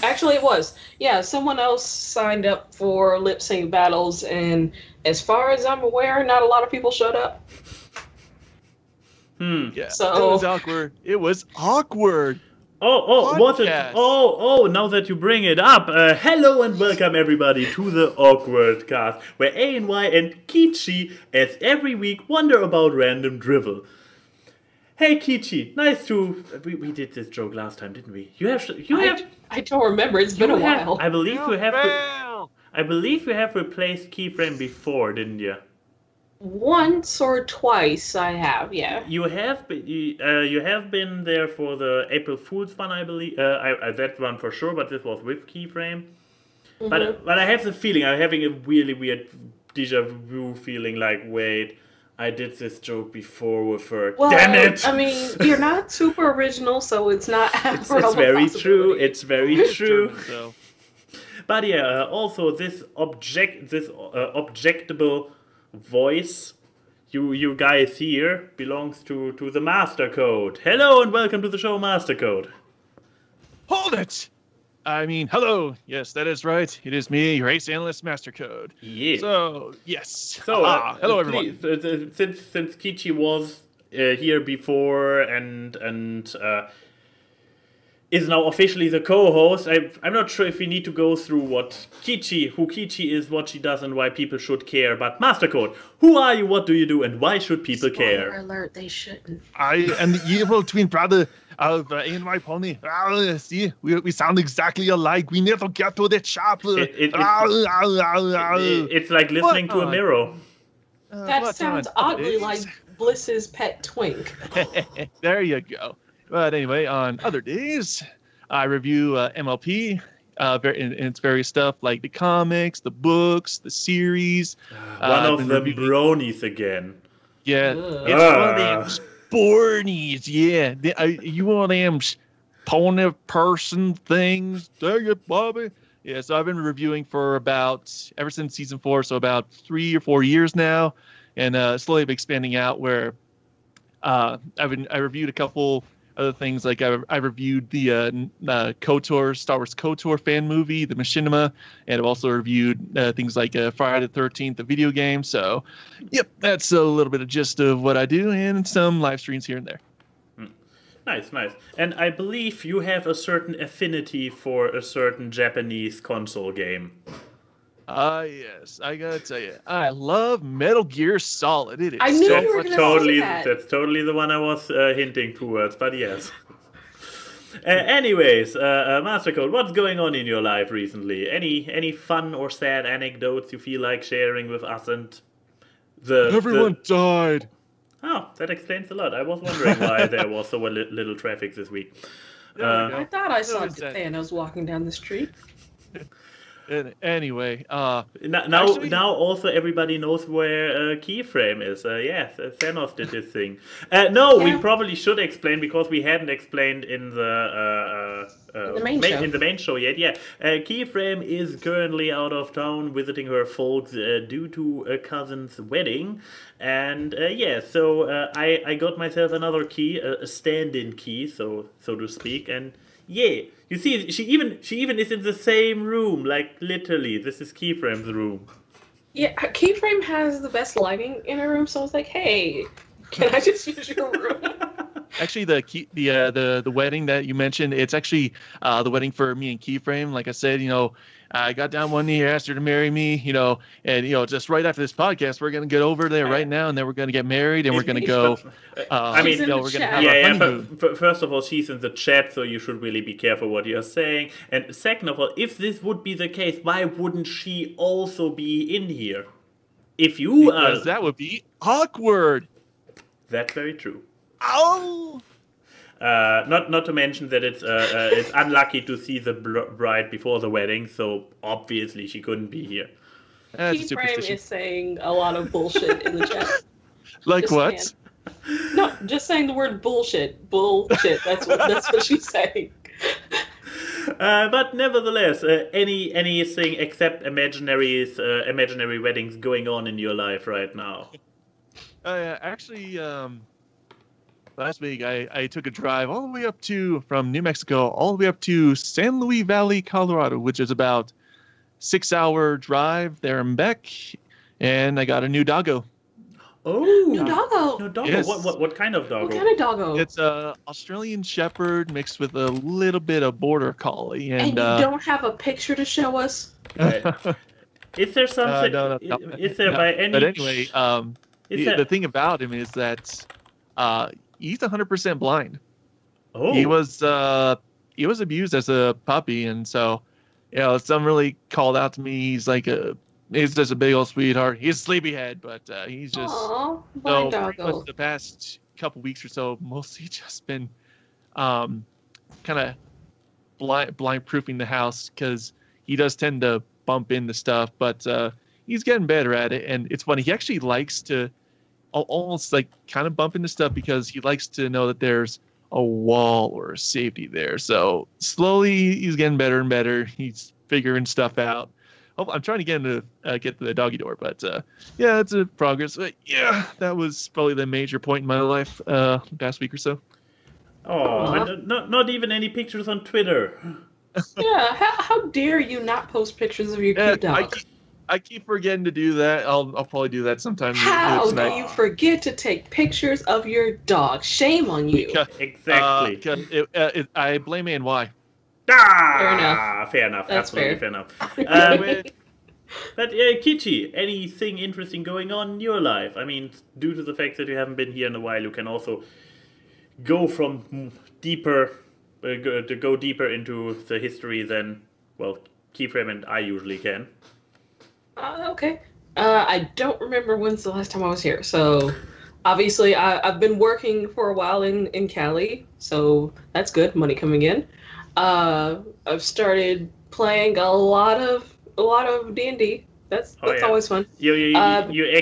Actually, it was. Yeah, someone else signed up for lip sync battles, and as far as I'm aware, not a lot of people showed up. Yeah, So it was awkward. It was awkward. Was it? Podcast. Now that you bring it up, hello and welcome everybody to the AWKWARDCast, where ANY and Keychi, as every week, wonder about random drivel. Hey Keychi, nice to... We did this joke last time, didn't we? I don't remember. It's been a while. I believe you have... I believe you have replaced Keyframe before, didn't you? Once or twice I have, yeah. You have been there for the April Fool's one, I believe. That one for sure, but this was with Keyframe. But I have the feeling, I'm having a really weird deja vu feeling like, wait, I did this joke before with her. Well, damn it! I mean, you're not super original, so it's not It's very true. It's very true. So. But yeah, also this objectable voice you guys here belongs to the Mastercode. Hello and welcome to the show, Mastercode. Hold it! I mean, hello. Yes, that is right. It is me, your ace analyst, Mastercode. Yeah. So, yes. So, hello, everyone. Please, since Keychi was here before and is now officially the co-host, I'm not sure if we need to go through who Keychi is, what she does, and why people should care. But Mastercode, who are you, what do you do, and why should people care? Spoiler alert, they shouldn't. I am the evil twin brother of ANY Pony. See, we sound exactly alike. We never get to the chapel. It's like listening to a mirror. That sounds oddly like Bliss's pet twink. There you go. But anyway, on other days, I review MLP in its various stuff, like the comics, the books, the series. One of the bronies again. Yeah, it's one of them spornies. Yeah, you one of them pony person things. Dang it, Bobby. Yeah, so I've been reviewing for ever since season 4, so about 3 or 4 years now, and slowly been expanding out where I reviewed a couple other things, like I reviewed the KOTOR, Star Wars KOTOR fan movie, the Machinima, and I've also reviewed things like Friday the 13th, the video game. So, yep, that's a little bit of gist of what I do, and some live streams here and there. Nice. And I believe you have a certain affinity for a certain Japanese console game. Yes, I gotta tell you, I love Metal Gear Solid. It is I knew you were gonna say that. That's totally the one I was hinting towards, but yes. Anyways, Mastercode, what's going on in your life recently? Any fun or sad anecdotes you feel like sharing with us and Everyone died. Oh, that explains a lot. I was wondering why there was so little traffic this week. I thought I saw Thanos walking down the street. Anyway, now also everybody knows where Keyframe is. Yes, Thanos did his thing. We probably should explain, because we hadn't explained in the main show yet. Yeah, Keyframe is currently out of town visiting her folks due to a cousin's wedding, and so I got myself another key, a stand-in key, so to speak, and. Yeah, you see, she even is in the same room, like literally. This is Keyframe's room. Yeah, Keyframe has the best lighting in her room, so I was like, hey, can I just use your room? Actually, the wedding that you mentioned, it's actually the wedding for me and Keyframe. Like I said, I got down one knee, asked her to marry me, and just right after this podcast, we're gonna get over there right now, and then we're gonna get married, and we're gonna go. We're gonna have our honeymoon. First of all, she's in the chat, so you should really be careful what you're saying. And second of all, if this would be the case, why wouldn't she also be in here? Because that would be awkward. That's very true. Oh. Not to mention that it's unlucky to see the bride before the wedding, so obviously she couldn't be here. Keyframe is saying a lot of bullshit in the chat. Like just what? Saying. No, just saying the word bullshit. Bullshit. That's what she's saying. But nevertheless, anything except imaginary weddings going on in your life right now? Actually, last week I took a drive all the way up from New Mexico all the way up to San Luis Valley, Colorado, which is about 6-hour drive there and back, and I got a new doggo. Oh, new doggo. No doggo. Yes. What kind of doggo? What kind of doggo? It's a Australian Shepherd mixed with a little bit of Border Collie. And you don't have a picture to show us? Is there something? No. Is there by any? But anyway, the thing about him is that he's 100% blind. Oh. He was abused as a puppy, and so someone really called out to me. He's just a big old sweetheart. He's a sleepyhead, but he's just blind doggo. The past couple weeks or so, mostly just been kind of blind proofing the house, because he does tend to bump into stuff, but he's getting better at it. And it's funny, he actually likes to almost like kind of bump into stuff because he likes to know that there's a wall or a safety there. So slowly he's getting better and better. He's figuring stuff out. I'm trying to get him to get to the doggy door, but it's a progress. But that was probably the major point in my life past week or so. Oh, and not even any pictures on Twitter. Yeah, how dare you not post pictures of your cute dog? I keep forgetting to do that. I'll probably do that sometime. How tonight. do you forget to take pictures of your dog? Shame on you. Exactly. I blame ANY. Fair enough. That's absolutely fair. enough. But Keychi, anything interesting going on in your life? I mean, due to the fact that you haven't been here in a while, you can also go deeper into the history than, well, Keyframe and I usually can. Okay. I don't remember when's the last time I was here. So, obviously, I've been working for a while in Cali, so that's good. Money coming in. I've started playing a lot of D&D. That's always fun. I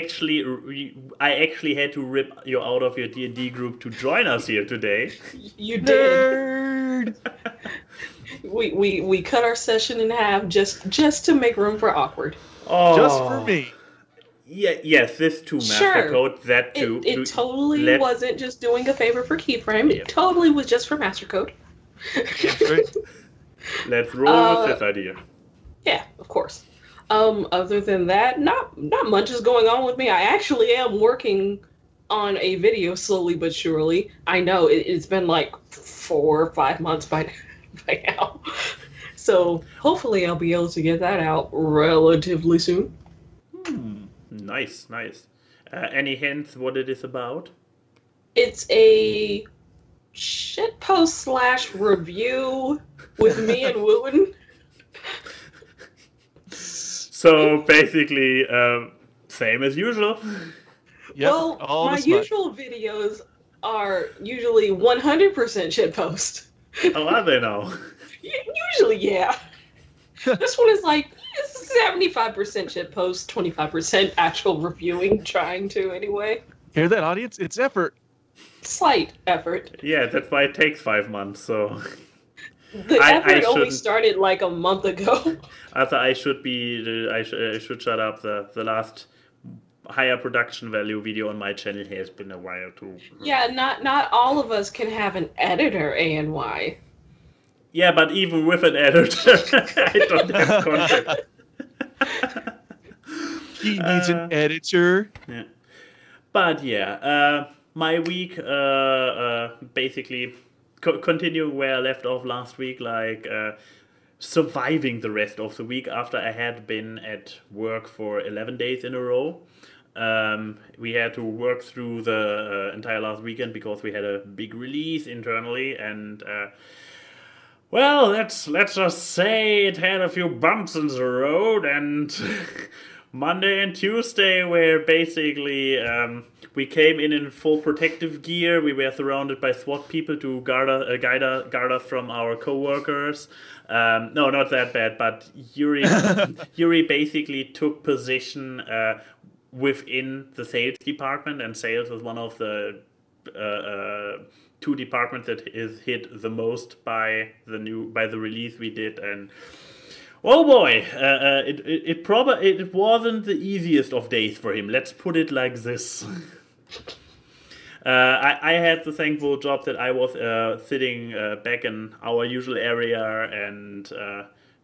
actually had to rip you out of your D&D group to join us here today. You did. we cut our session in half just to make room for awkward. Oh. Just for me. Yeah, yes, this too, Mastercode, that too. It totally wasn't just doing a favor for Keyframe. It totally was just for Mastercode. Let's roll with this idea. Yeah, of course. Other than that, not much is going on with me. I actually am working on a video slowly but surely. I know it's been like 4 or 5 months by now. So hopefully I'll be able to get that out relatively soon. Nice. Any hints what it is about? It's a shitpost / review with me and Wooten. So basically, same as usual. Yep, well, my usual videos are usually 100% shitpost. Oh, are they now? Usually, yeah. This one is like 75% shitpost, 25% actual reviewing, trying to anyway. Hear that, audience? It's effort. Slight effort. Yeah, that's why it takes 5 months, so... The effort only started like a month ago. I should shut up. The last higher production value video on my channel has been a while too. Yeah, not all of us can have an editor, ANY. Yeah, but even with an editor, I don't have content. He needs an editor. Yeah. But yeah, my week basically continuing where I left off last week, like surviving the rest of the week after I had been at work for 11 days in a row. We had to work through the entire last weekend because we had a big release internally, and well, let's just say it had a few bumps in the road, and Monday and Tuesday were basically we came in full protective gear. We were surrounded by SWAT people to guard us from our co-workers. No, not that bad, but Yuri basically took position within the sales department, and sales was one of the 2 departments that is hit the most by the release we did. And oh boy, it wasn't the easiest of days for him. Let's put it like this. I had the thankful job that I was sitting back in our usual area and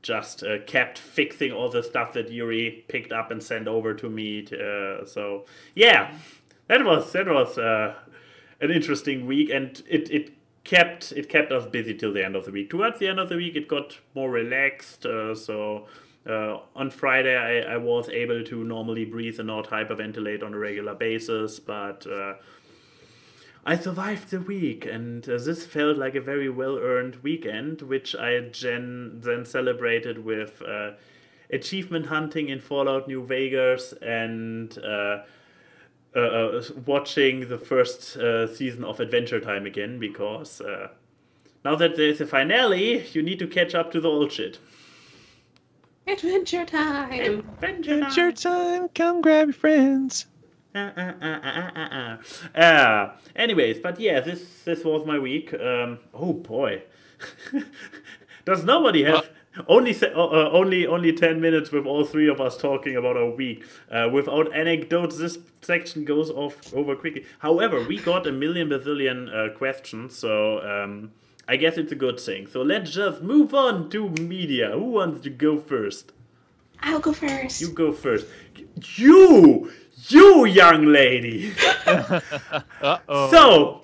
just kept fixing all the stuff that Yuri picked up and sent over to me. So yeah, that was an interesting week, and it kept us busy till the end of the week. Towards the end of the week, it got more relaxed. On Friday, I was able to normally breathe and not hyperventilate on a regular basis, but I survived the week, and this felt like a very well-earned weekend, which I then celebrated with achievement hunting in Fallout New Vegas and watching the first season of Adventure Time again, because now that there's a finale, you need to catch up to the old shit. Adventure time! Adventure time! Come grab your friends! Anyways, but yeah, this was my week. Oh boy, does nobody have only 10 minutes with all three of us talking about our week? Without anecdotes, this section goes over quickly. However, we got a bazillion questions, so I guess it's a good thing. So let's just move on to media. Who wants to go first? I'll go first. You go first. You young lady. Uh-oh. So,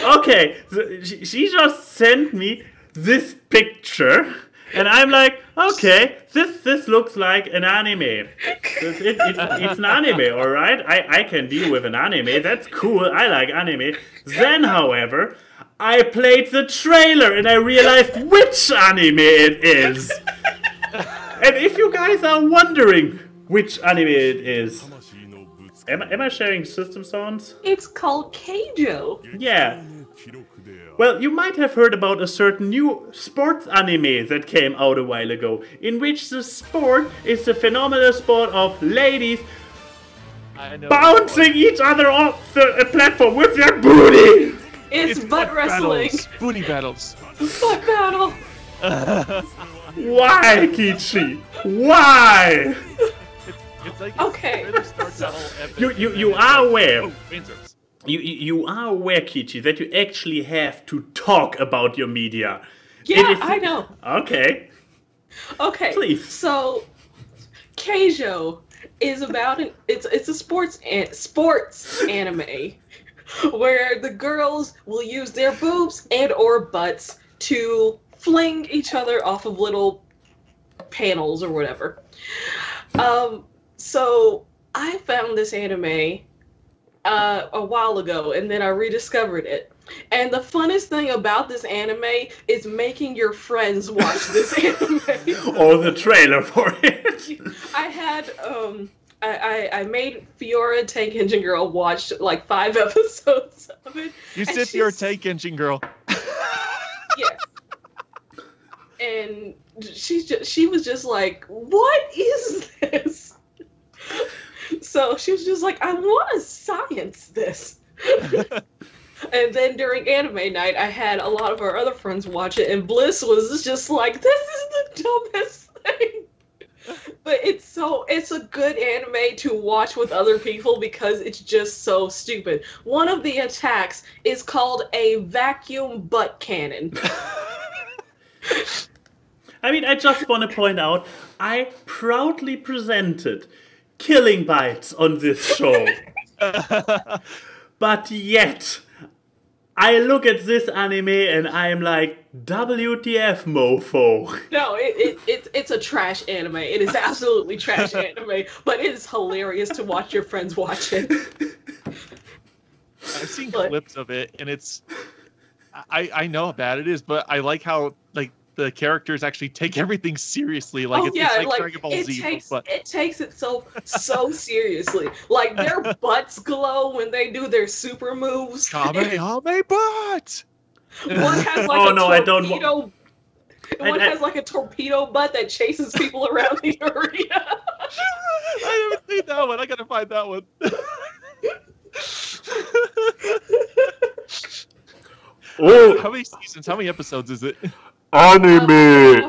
okay, she just sent me this picture, and I'm like, okay, this looks like an anime. It's an anime, all right? I can deal with an anime. That's cool. I like anime. Then, however, I played the trailer, and I realized which anime it is. And if you guys are wondering which anime it is, am I sharing system sounds? It's called Keijo. Yeah. Well, you might have heard about a certain new sports anime that came out a while ago, in which the sport is the phenomenal sport of ladies bouncing each other off the platform with their booty. It's butt wrestling. Battles, booty battles. Butt battle. Why, Keychi? Why? It's like Okay. You are aware. Oh, answers. You are aware, Keychi, that you actually have to talk about your media. Yeah, I know. Okay. Okay. Please. So, Keijo is about it's a sports anime where the girls will use their boobs and or butts to fling each other off of little panels or whatever. So I found this anime a while ago, and then I rediscovered it. And the funnest thing about this anime is making your friends watch this anime. Or the trailer for it. I had I made Fiora Tank Engine Girl watch like 5 episodes of it. You sit your tank engine girl. Yeah. And she was just like, what is this? So she was just like, I want to science this. And then during anime night, I had a lot of our other friends watch it, and Bliss was just like, this is the dumbest thing. But it's a good anime to watch with other people because it's just so stupid. One of the attacks is called a vacuum butt cannon. I mean, I just want to point out, I proudly presented Killing Bites on this show. But yet, I look at this anime and I'm like, WTF, mofo. No, it's a trash anime. It is absolutely trash anime, but it is hilarious to watch your friends watch it. I've seen clips of it, and it's... I know how bad it is, but I like how the characters actually take everything seriously. It's like Dragon Ball Z. It takes it so seriously. Like, their butts glow when they do their super moves. Kamehame butt! One has has like a torpedo butt that chases people around the arena. I haven't seen that one. I gotta find that one. Oh, how many seasons? How many episodes is it? Anime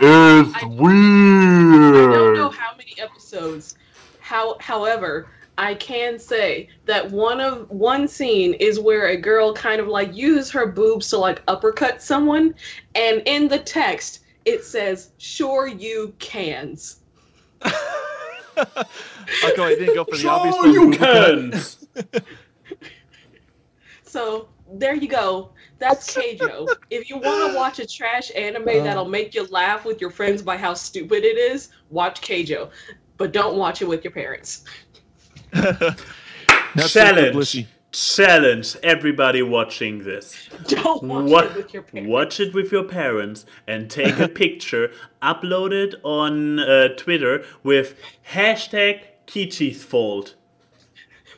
is weird. I don't know how many episodes. However, I can say that one scene is where a girl kind of like uses her boobs to like uppercut someone, and in the text it says, "Sure you cans." Okay, I didn't go for the obvious Sure you cans. So there you go. That's Keijo. If you want to watch a trash anime that'll make you laugh with your friends by how stupid it is, watch Keijo. But don't watch it with your parents. Challenge everybody watching this. Don't watch it with your parents. Watch it with your parents and take a picture, upload it on Twitter with #Keychi's fault.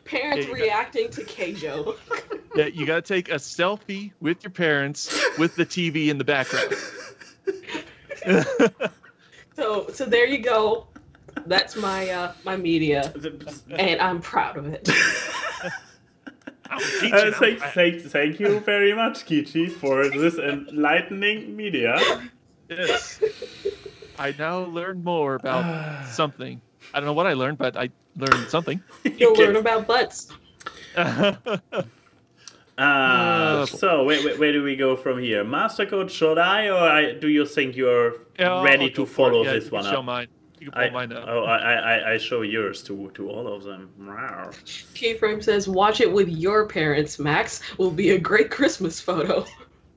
Parents reacting to Keijo. Yeah, you gotta take a selfie with your parents with the TV in the background. So there you go. That's my my media, and I'm proud of it. Thank you very much, Keychi, for this enlightening media. Yes. I now learned more about something. I don't know what I learned, but I learned something. You'll learn about butts. So where do we go from here? Mastercode, should or do you think you're ready to follow this one up? Mine. You can pull mine up. I show yours to all of them. Keyframe says, "Watch it with your parents, Max. Will be a great Christmas photo."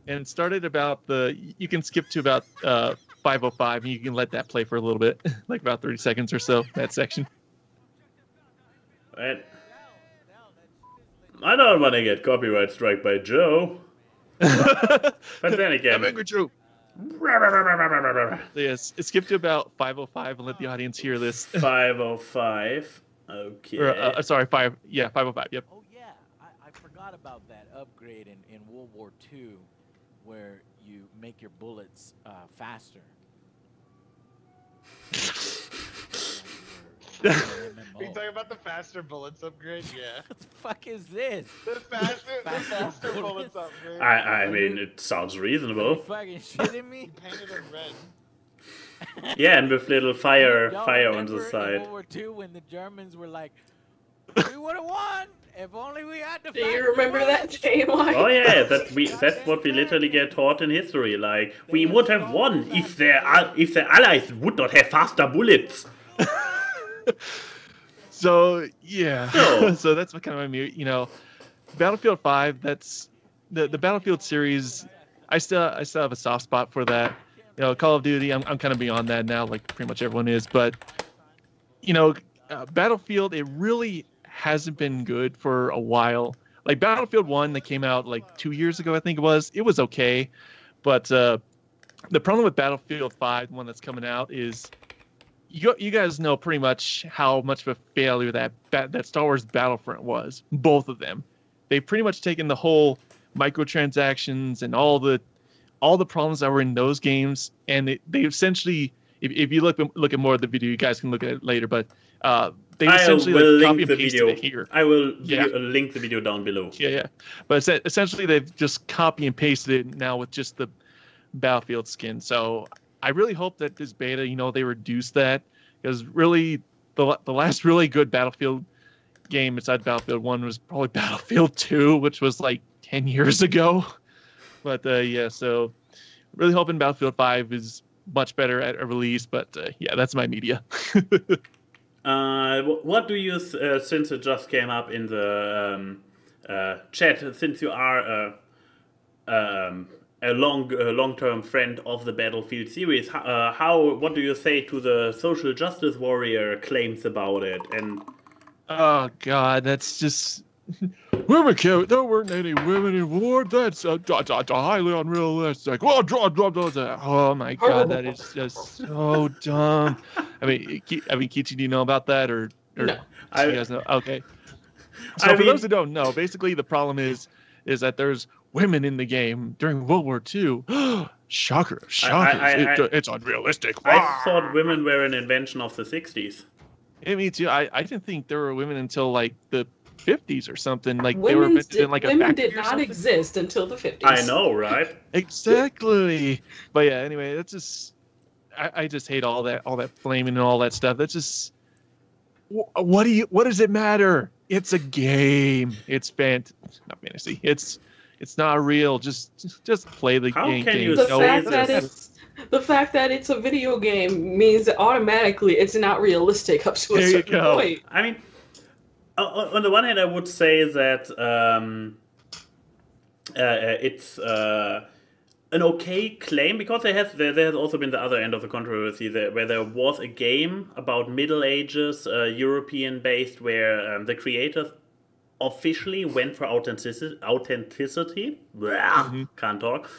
And it started about you can skip to about 5:05, and you can let that play for a little bit, like about 30 seconds or so, that section. Right. I don't want to get copyright strike by Joe. But then again... I'm angry, Joe. Yes, skip to about 5:05 and let the audience hear this. 5:05. Okay. Or, sorry, 5:05, yep. Oh, yeah. I forgot about that upgrade in World War II where you make your bullets faster. Are you talking about the faster bullets upgrade? Yeah. What the fuck is this? The faster bullets upgrade. I mean, it sounds reasonable. Are you fucking shitting me? Painted in red. Yeah, and with little fire on the In side. World War II when the Germans were like, we would have won if only we had the. Do you remember that, JY? Oh yeah, that's what we literally get taught in history. Like, we would have won if the Allies would not have faster bullets. So yeah, so that's what kind of Battlefield 5. That's the Battlefield series. I still have a soft spot for that. Call of Duty. I'm kind of beyond that now, like pretty much everyone is. But Battlefield, it really hasn't been good for a while. Like Battlefield 1 that came out like 2 years ago, I think it was okay, but the problem with Battlefield 5, the one that's coming out, is you guys know pretty much how much of a failure that Star Wars Battlefront was. Both of them. They've pretty much taken the whole microtransactions and all the problems that were in those games, and they essentially, if you look at more of the video, you guys can look at it later, but they essentially copy and pasted it here. I will link the video down below. Yeah. But essentially they've just copy and pasted it now with just the Battlefield skin. So I really hope that this beta, they reduce that, because really the last really good Battlefield game besides Battlefield 1 was probably Battlefield 2, which was like 10 years ago. But so really hoping Battlefield 5 is much better at a release. But that's my media. What do you, since it just came up in the chat, since you are a long-term friend of the Battlefield series, what do you say to the social justice warrior claims about it? And oh god, that's just women can't. There weren't any women in war. That's highly unrealistic. Well, oh my god, that is just so dumb. I mean, Keychi, do you know about that, or no? You guys know? Okay. So for those who don't know, basically the problem is that there's women in the game during World War II. Shocker! It's unrealistic. I thought women were an invention of the 60s. Yeah, me too. I didn't think there were women until like the 50s or something. Like they were invented in like a women factory did not exist until the 50s. I know, right? Exactly. But yeah, anyway, that's just I just hate all that flaming and all that stuff. That's just What does it matter? It's a game. It's not fantasy. It's not real. Just play the game. How can you The say fact that this? the fact that it's a video game means that automatically it's not realistic up to a There you certain go. point. I mean, on the one hand, I would say that it's an okay claim, because there has also been the other end of the controversy where there was a game about Middle Ages, European-based, where the creators officially went for authenticity. Blah, can't talk.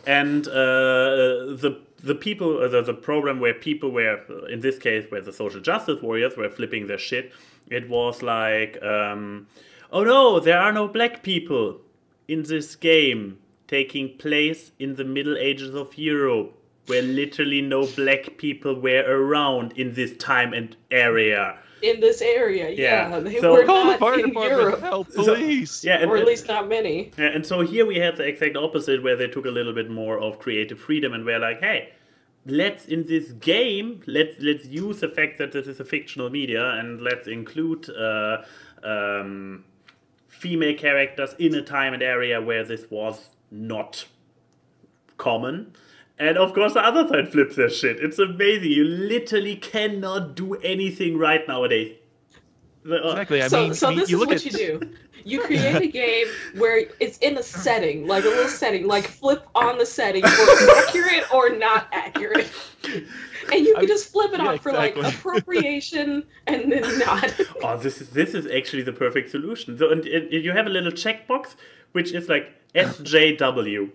And the people, the problem where people were, in this case, where the social justice warriors were flipping their shit, it was like, oh no, there are no black people in this game taking place in the Middle Ages of Europe, where literally no black people were around in this time and area. In this area, Yeah. they So- were Call the not fire in department. Europe, Help, police. Yeah, or at least not many. Yeah, and so here we have the exact opposite, where they took a little bit more of creative freedom and were like, hey, let's use the fact that this is a fictional media, and let's include female characters in a time and area where this was not common. And of course the other side flips their shit. It's amazing. You literally cannot do anything right nowadays. Exactly. I So mean, this you is look what at you do. You create a game where it's in a setting, like a little setting, like flip on the setting for accurate or not accurate. And you can just flip it on for like appropriation and then not. Oh, this is actually the perfect solution. So, and you have a little checkbox which is like SJW.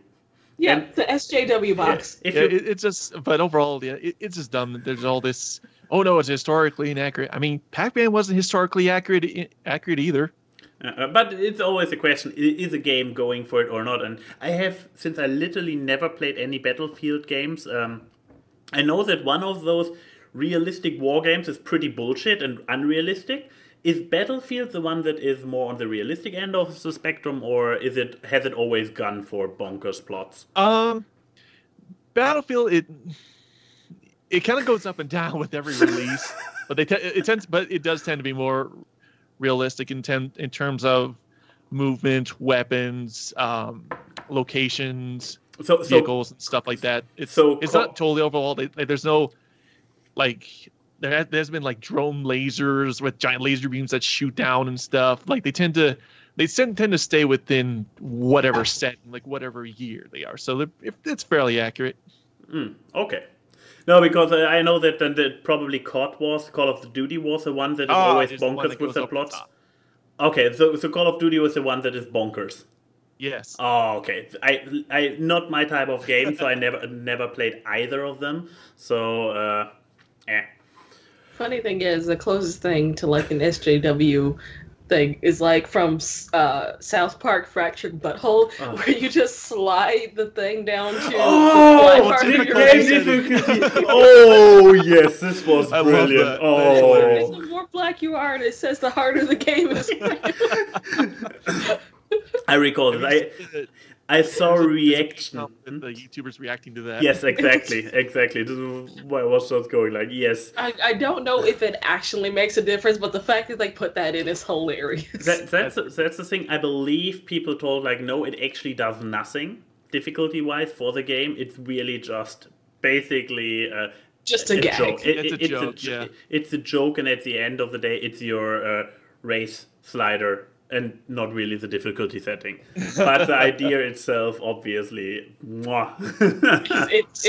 Yeah, And- the SJW box. If yeah, you, it's just, but overall, yeah, it's just dumb. There's all this. Oh no, it's historically inaccurate. I mean, Pac-Man wasn't historically accurate either. but it's always a question: is a game going for it or not? And I have, since I literally never played any Battlefield games, I know that one of those realistic war games is pretty bullshit and unrealistic. Is Battlefield the one that is more on the realistic end of the spectrum, or has it always gone for bonkers plots? Battlefield, it kind of goes up and down with every release, but it does tend to be more realistic in terms of movement, weapons, locations, vehicles, and stuff like that. It's not totally overall. There's no like. There's been like drone lasers with giant laser beams that shoot down and stuff. Like they tend to stay within whatever setting, like whatever year they are. So it's fairly accurate. Okay. No, because I know that probably Call of Duty was the one that is always bonkers with the plots. Okay, so Call of Duty was the one that is bonkers. Yes. Oh, okay. I not my type of game, so I never played either of them. So, Funny thing is, the closest thing to like an SJW thing is like from South Park Fractured Butthole, where you just slide the thing down to the fly part of your difficulty. Oh yes, this was I brilliant. love And the more black you are, and it says the harder the game is. I recall it. I saw a reaction. The YouTubers reacting to that. Yes, exactly. This is why I was just going like, yes. I don't know if it actually makes a difference, but the fact that they put that in is hilarious. That's the thing. I believe people told like, no, it actually does nothing difficulty-wise for the game. It's really just basically just a gag. joke. It's a joke. Yeah. It's a joke, and at the end of the day, it's your race slider. And not really the difficulty setting. But the idea itself, obviously, mwah. it's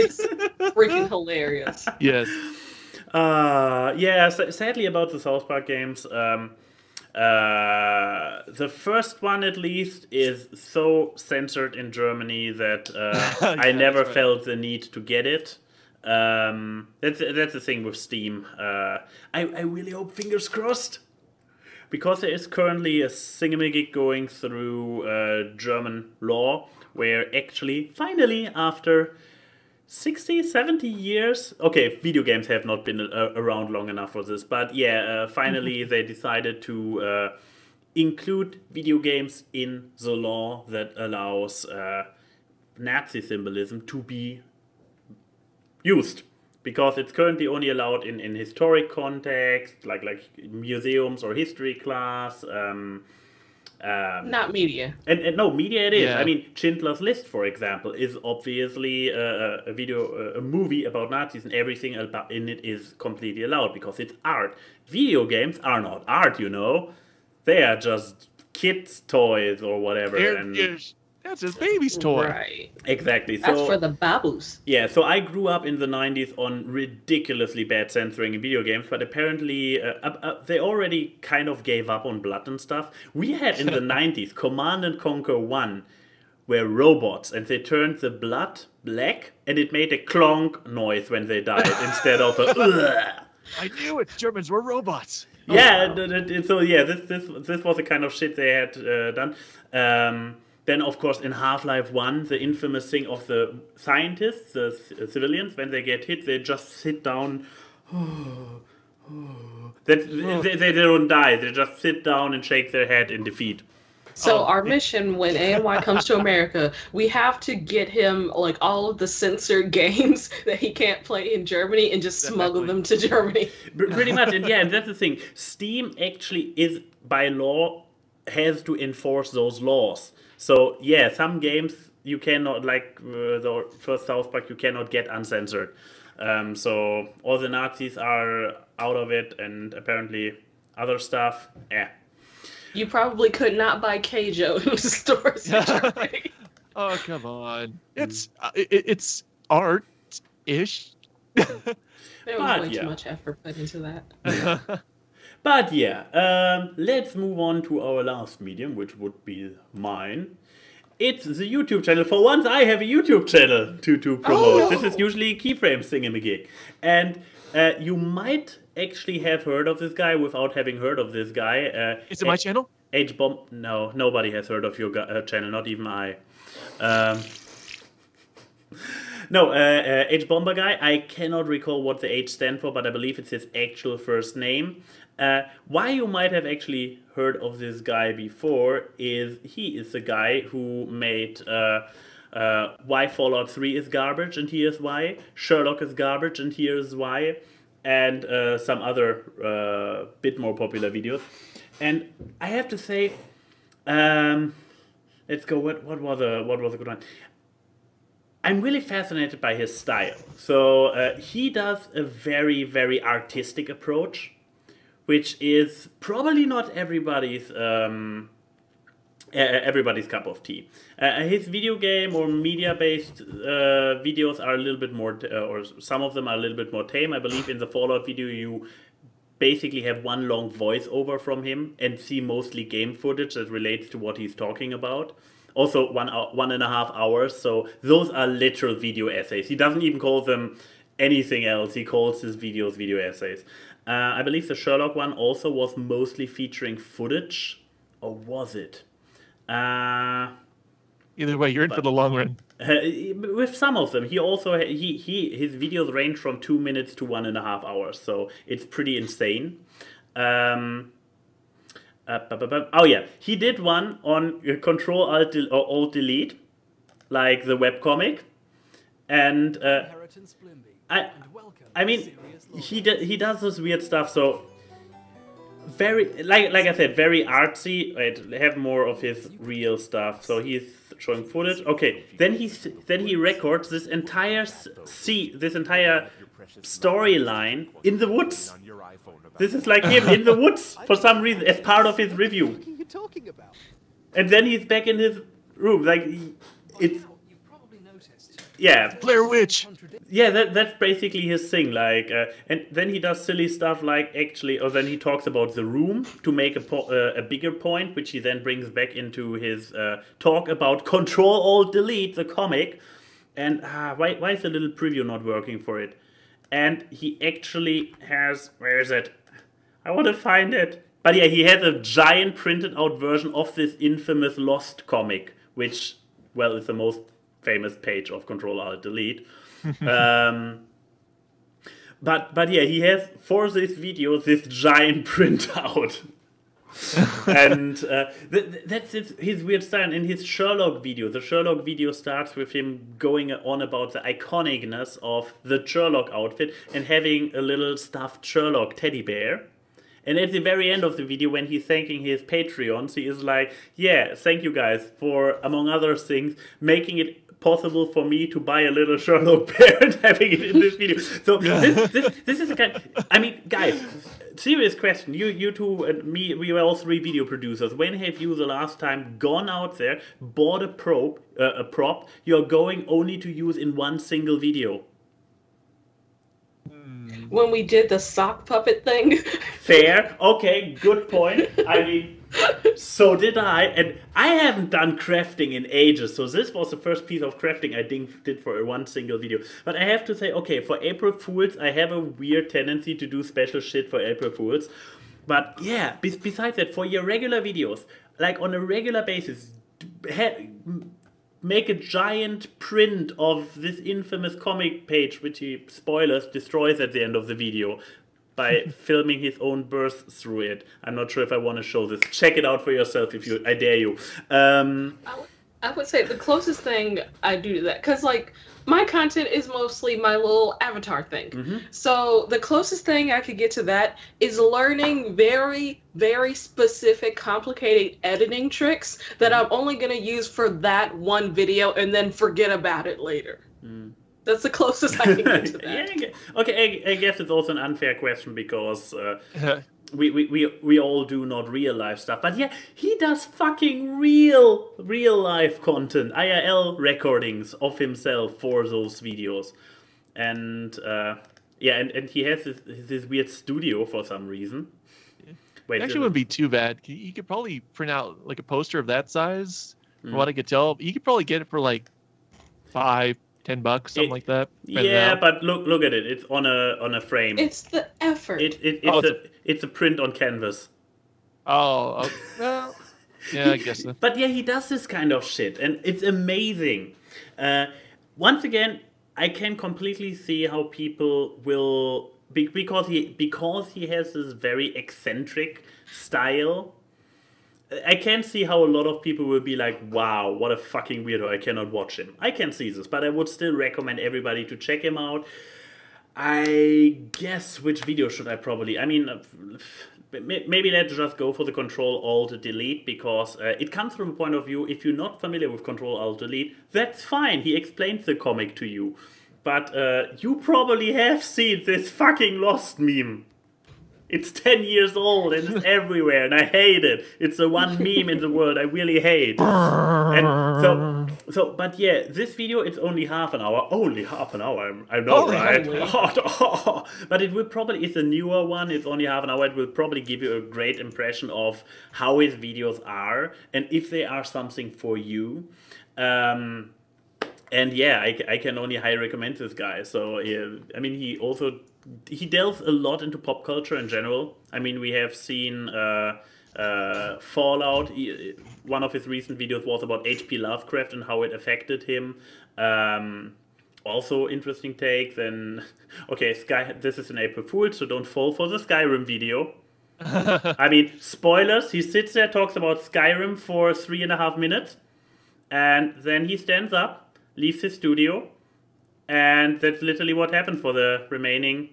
freaking hilarious. Yes. Sadly about the South Park games, the first one at least is so censored in Germany that I never felt the need to get it. That's the thing with Steam. I really hope, fingers crossed, because there is currently a thingamajig going through German law, where actually, finally, after 60, 70 years... Okay, video games have not been around long enough for this, but yeah, finally they decided to include video games in the law that allows Nazi symbolism to be used. because it's currently only allowed in historic context, like museums or history class. Not media. And no, media it is. Yeah. I mean, Schindler's List, for example, is obviously a movie about Nazis, and everything about in it is completely allowed because it's art. Video games are not art, you know. They are just kids' toys or whatever. That's his baby's toy. Right. Exactly. That's So for the babus. yeah, so I grew up in the 90s on ridiculously bad censoring in video games, but apparently they already kind of gave up on blood and stuff. We had in the 90s Command and Conquer 1 were robots, and they turned the blood black, and it made a clonk noise when they died instead of a ugh. I knew it. Germans were robots. Yeah, so yeah, this was the kind of shit they had done. Then, of course, in Half-Life 1, the infamous thing of the scientists, the civilians, when they get hit, they just sit down. They don't die. They just sit down and shake their head in defeat. So our mission when ANY comes to America, we have to get him like all of the censored games that he can't play in Germany and just smuggle them to Germany. Pretty much, and yeah, and that's the thing. Steam actually is, by law, has to enforce those laws. So yeah, some games you cannot, like the first South Park, you cannot get uncensored. So all the Nazis are out of it, and apparently other stuff, yeah. You probably could not buy Keijo in the stores in Germany. Oh, come on. It's art-ish. There was way yeah. too much effort put into that. But yeah, let's move on to our last medium, which would be mine. It's the YouTube channel. For once, I have a YouTube channel to promote. Oh, no. This is usually Keyframe's thingamajig. And you might actually have heard of this guy without having heard of this guy. Is it my channel? H-Bomb? No, nobody has heard of your channel, not even I. No, H-Bomber guy, I cannot recall what the H stands for, but I believe it's his actual first name. Why you might have actually heard of this guy before is he is the guy who made Why Fallout 3 is garbage, and here's why. Sherlock is garbage, and here's why. And some other bit more popular videos. And I have to say, let's go, what was a good one? I'm really fascinated by his style. So he does a very, very artistic approach, which is probably not everybody's cup of tea. His video game or media-based videos are a little bit more, or some of them are a little bit more tame. I believe in the Fallout video you basically have one long voiceover from him and see mostly game footage that relates to what he's talking about. Also 1.5 hours, so those are literal video essays. He doesn't even call them anything else. He calls his videos video essays. I believe the Sherlock one also was mostly featuring footage, or was it? Either way, you're in for the long run. With some of them, he also his videos range from 2 minutes to 1.5 hours, so it's pretty insane. Oh yeah, he did one on Control-Alt+Delete, like the webcomic, and I mean, he does this weird stuff. So very, like I said, very artsy. Wait, have more of his real stuff. So he's showing footage. Okay, then he records this entire storyline in the woods. This is like him in the woods for some reason as part of his review. What are you talking about? And then he's back in his room, like it's. You've probably noticed. Yeah, Blair Witch. yeah, that's basically his thing. Like, and then he does silly stuff like or then he talks about the room to make a bigger point, which he then brings back into his talk about Control-Alt+Delete, the comic. And why is the little preview not working for it? And he actually has, where is it? I want to find it. But yeah, he has a giant printed out version of this infamous Lost comic, which, well, is the most famous page of Control-Alt+Delete. But yeah, he has, for this video, this giant printout. And that's his weird style. In his Sherlock video, the Sherlock video starts with him going on about the iconicness of the Sherlock outfit and having a little stuffed Sherlock teddy bear. And at the very end of the video, when he's thanking his Patreons, he is like, yeah, thank you guys for, among other things, making it possible for me to buy a little Sherlock bear and having it in this video. So this is the kind. I mean, guys, serious question. You two and me, we were all 3 video producers. When have you the last time gone out there, bought a prop you're going only to use in one single video? When we did the sock puppet thing. Fair. Okay, good point. I mean, so did I. And I haven't done crafting in ages. So this was the first piece of crafting I did for one single video. But I have to say, okay, for April Fools, I have a weird tendency to do special shit for April Fools. But yeah, besides that, for your regular videos, like on a regular basis, make a giant print of this infamous comic page, which he, spoilers, destroys at the end of the video by filming his own birth through it. I'm not sure if I want to show this. Check it out for yourself if you, I dare you. I would say the closest thing I do to that, because like my content is mostly my little avatar thing. Mm-hmm. So the closest thing I could get to that is learning very, very specific, complicated editing tricks that I'm only going to use for that one video and then forget about it later. Mm. That's the closest I can get to that. Yeah, okay, I guess it's also an unfair question because we all do not real life stuff. But yeah, he does fucking real life content, IRL recordings of himself for those videos. And yeah, and he has this weird studio for some reason. Wait, it actually wouldn't be too bad. You could probably print out like a poster of that size. From what I could tell, you could probably get it for like $5-10, something like that. Yeah, but look at it. It's on a frame. It's the effort. It's a print on canvas. Oh, well, yeah, I guess so. But yeah, he does this kind of shit, and it's amazing. Once again, I can completely see how people will because he has this very eccentric style. I can see how a lot of people will be like, wow, what a fucking weirdo, I cannot watch him. I can see this, but I would still recommend everybody to check him out. I guess, which video should I probably... I mean, maybe let's just go for the Control-Alt-Delete, because it comes from a point of view, if you're not familiar with Control-Alt-Delete, that's fine, he explains the comic to you. But you probably have seen this fucking Lost meme. It's 10 years old and it's everywhere and I hate it. It's the one meme in the world I really hate. And so, but yeah, this video, it's only half an hour. Only half an hour, I know, right? But it will probably, it's a newer one, it's only half an hour. It will probably give you a great impression of how his videos are and if they are something for you. And yeah, I can only highly recommend this guy. So, yeah, I mean, he delves a lot into pop culture in general. I mean, we have seen Fallout. One of his recent videos was about H.P. Lovecraft and how it affected him. Also interesting take. Then, okay, this is an April Fool, so don't fall for the Skyrim video. I mean, spoilers, he sits there, talks about Skyrim for 3.5 minutes, and then he stands up, leaves his studio, and that's literally what happened for the remaining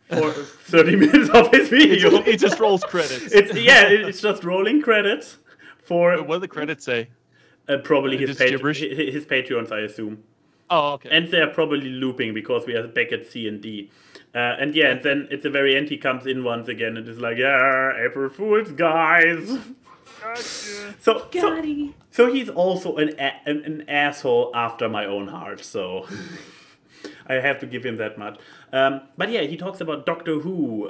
30 minutes of his video. It just rolls credits. It's just rolling credits for... What do the credits say? Probably his Patreons, I assume. Oh, okay. And they're probably looping because we are back at C and D. And yeah, and then at the very end he comes in once again and is like, yeah, April Fools, guys. Gotcha. So he's also an asshole after my own heart, so I have to give him that much. But yeah, he talks about Doctor Who,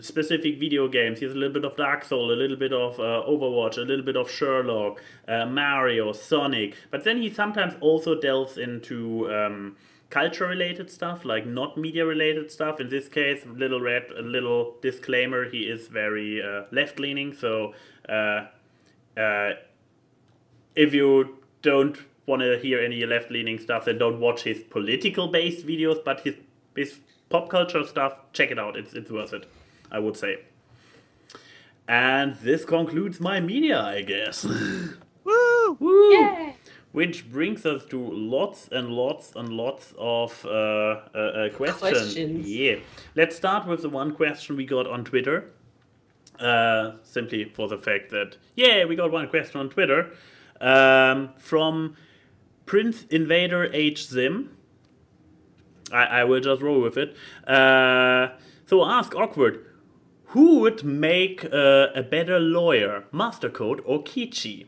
specific video games. He has a little bit of Dark Souls, a little bit of Overwatch, a little bit of Sherlock, Mario, Sonic. But then he sometimes also delves into culture-related stuff, like not media-related stuff. In this case, a little disclaimer, he is very left-leaning, so if you don't want to hear any left-leaning stuff, then don't watch his political-based videos, but his pop culture stuff, check it out. It's worth it, I would say. And this concludes my media, I guess. Woo! Woo! Yeah. Which brings us to lots and lots and lots of questions. Yeah. Let's start with the one question we got on Twitter. Simply for the fact that, we got one question on Twitter from Prince Invader H. Zim. I will just roll with it. So ask Awkward, who would make a better lawyer, Mastercode or Keychi?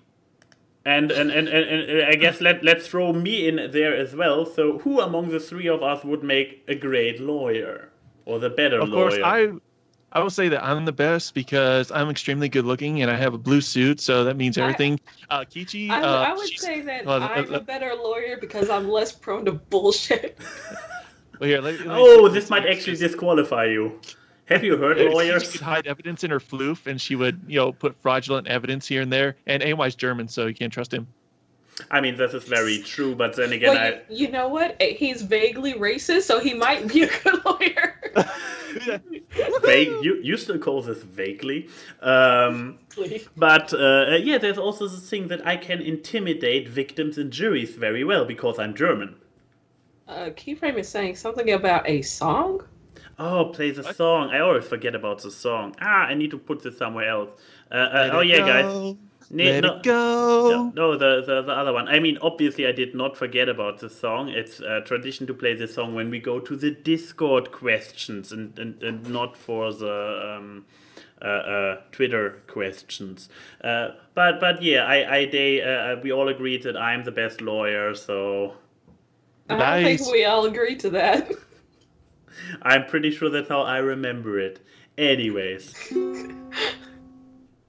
And I guess let's throw me in there as well. So who among the three of us would make a great lawyer or the better lawyer? Of course, I will say that I'm the best because I'm extremely good looking and I have a blue suit, so that means everything. Keychi, I would say that I'm a better lawyer because I'm less prone to bullshit. Well, here, this might actually disqualify you. Have you heard lawyers? She could hide evidence in her floof, and she would, put fraudulent evidence here and there. And AY's German, so you can't trust him. I mean, this is very true, but then again, you know what? He's vaguely racist, so he might be a good lawyer. You still call this vaguely. But there's also the thing that I can intimidate victims and juries very well because I'm German. Keyframe is saying something about a song? Oh, play the song. I always forget about the song. I need to put this somewhere else. Guys. Let it go. No, the other one. I mean, obviously, I did not forget about the song. It's a tradition to play the song when we go to the Discord questions and not for the Twitter questions. We all agreed that I'm the best lawyer, so... I don't think we all agree to that. I'm pretty sure that's how I remember it. Anyways.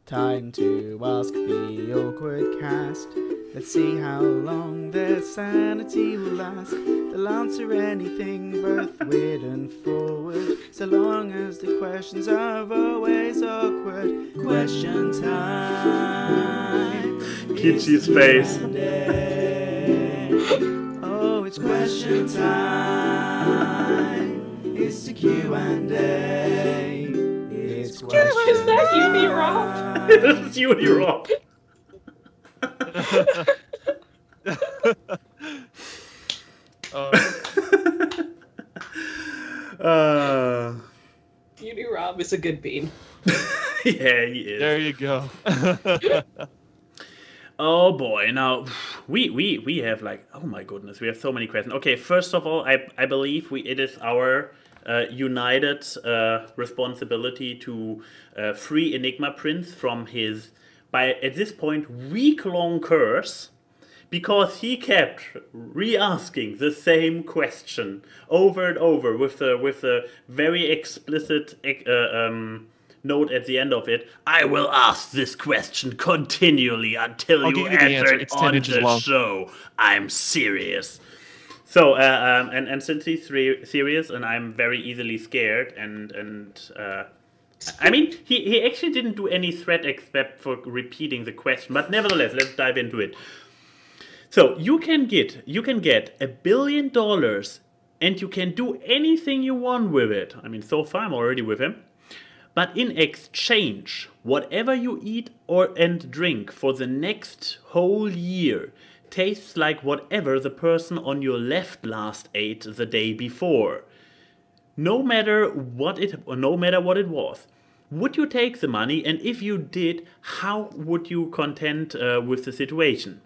Time to ask the awkward cast. Let's see how long their sanity will last. They'll answer anything, both weird and forward, so long as the questions are always awkward. Question time. Keychi's face. Oh, it's question time. It's the Q&A. It's question Is that Uni Rob? It's Uni Rob. Uni Rob is a good bean. Yeah, he is. There you go. Oh boy, now we have oh my goodness, we have so many questions. Okay, first of all, I believe it is our united responsibility to free Enigma Prince from his, at this point, week-long curse, because he kept re-asking the same question over and over with a very explicit note at the end of it. I will ask this question continually until you answer it on the show. I'm serious. So, and since he's serious and I'm very easily scared I mean, he actually didn't do any threat except for repeating the question, but nevertheless, let's dive into it. So, you can get $1 billion and you can do anything you want with it. I mean, so far I'm already with him. But in exchange, whatever you eat and drink for the next whole year tastes like whatever the person on your left last ate the day before. No matter what it was. Would you take the money? And if you did, how would you contend with the situation?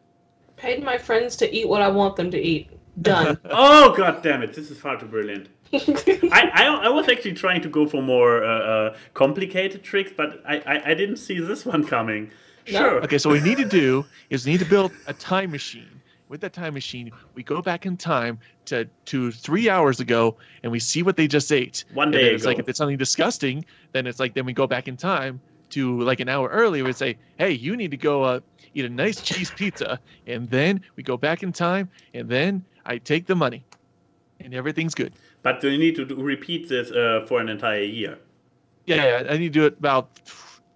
Paid my friends to eat what I want them to eat. Done. Oh, god damn it. This is far too brilliant. I was actually trying to go for more complicated tricks, but I didn't see this one coming. No. Sure. Okay, so what we need to do is we need to build a time machine. With that time machine, we go back in time to 3 hours ago, and we see what they just ate. One day it's ago. like if it's something disgusting, then we go back in time to like an hour earlier. We say, hey, you need to go eat a nice cheese pizza, and then we go back in time, and then I take the money, and everything's good. But you need to repeat this for an entire year. Yeah, I need to do it about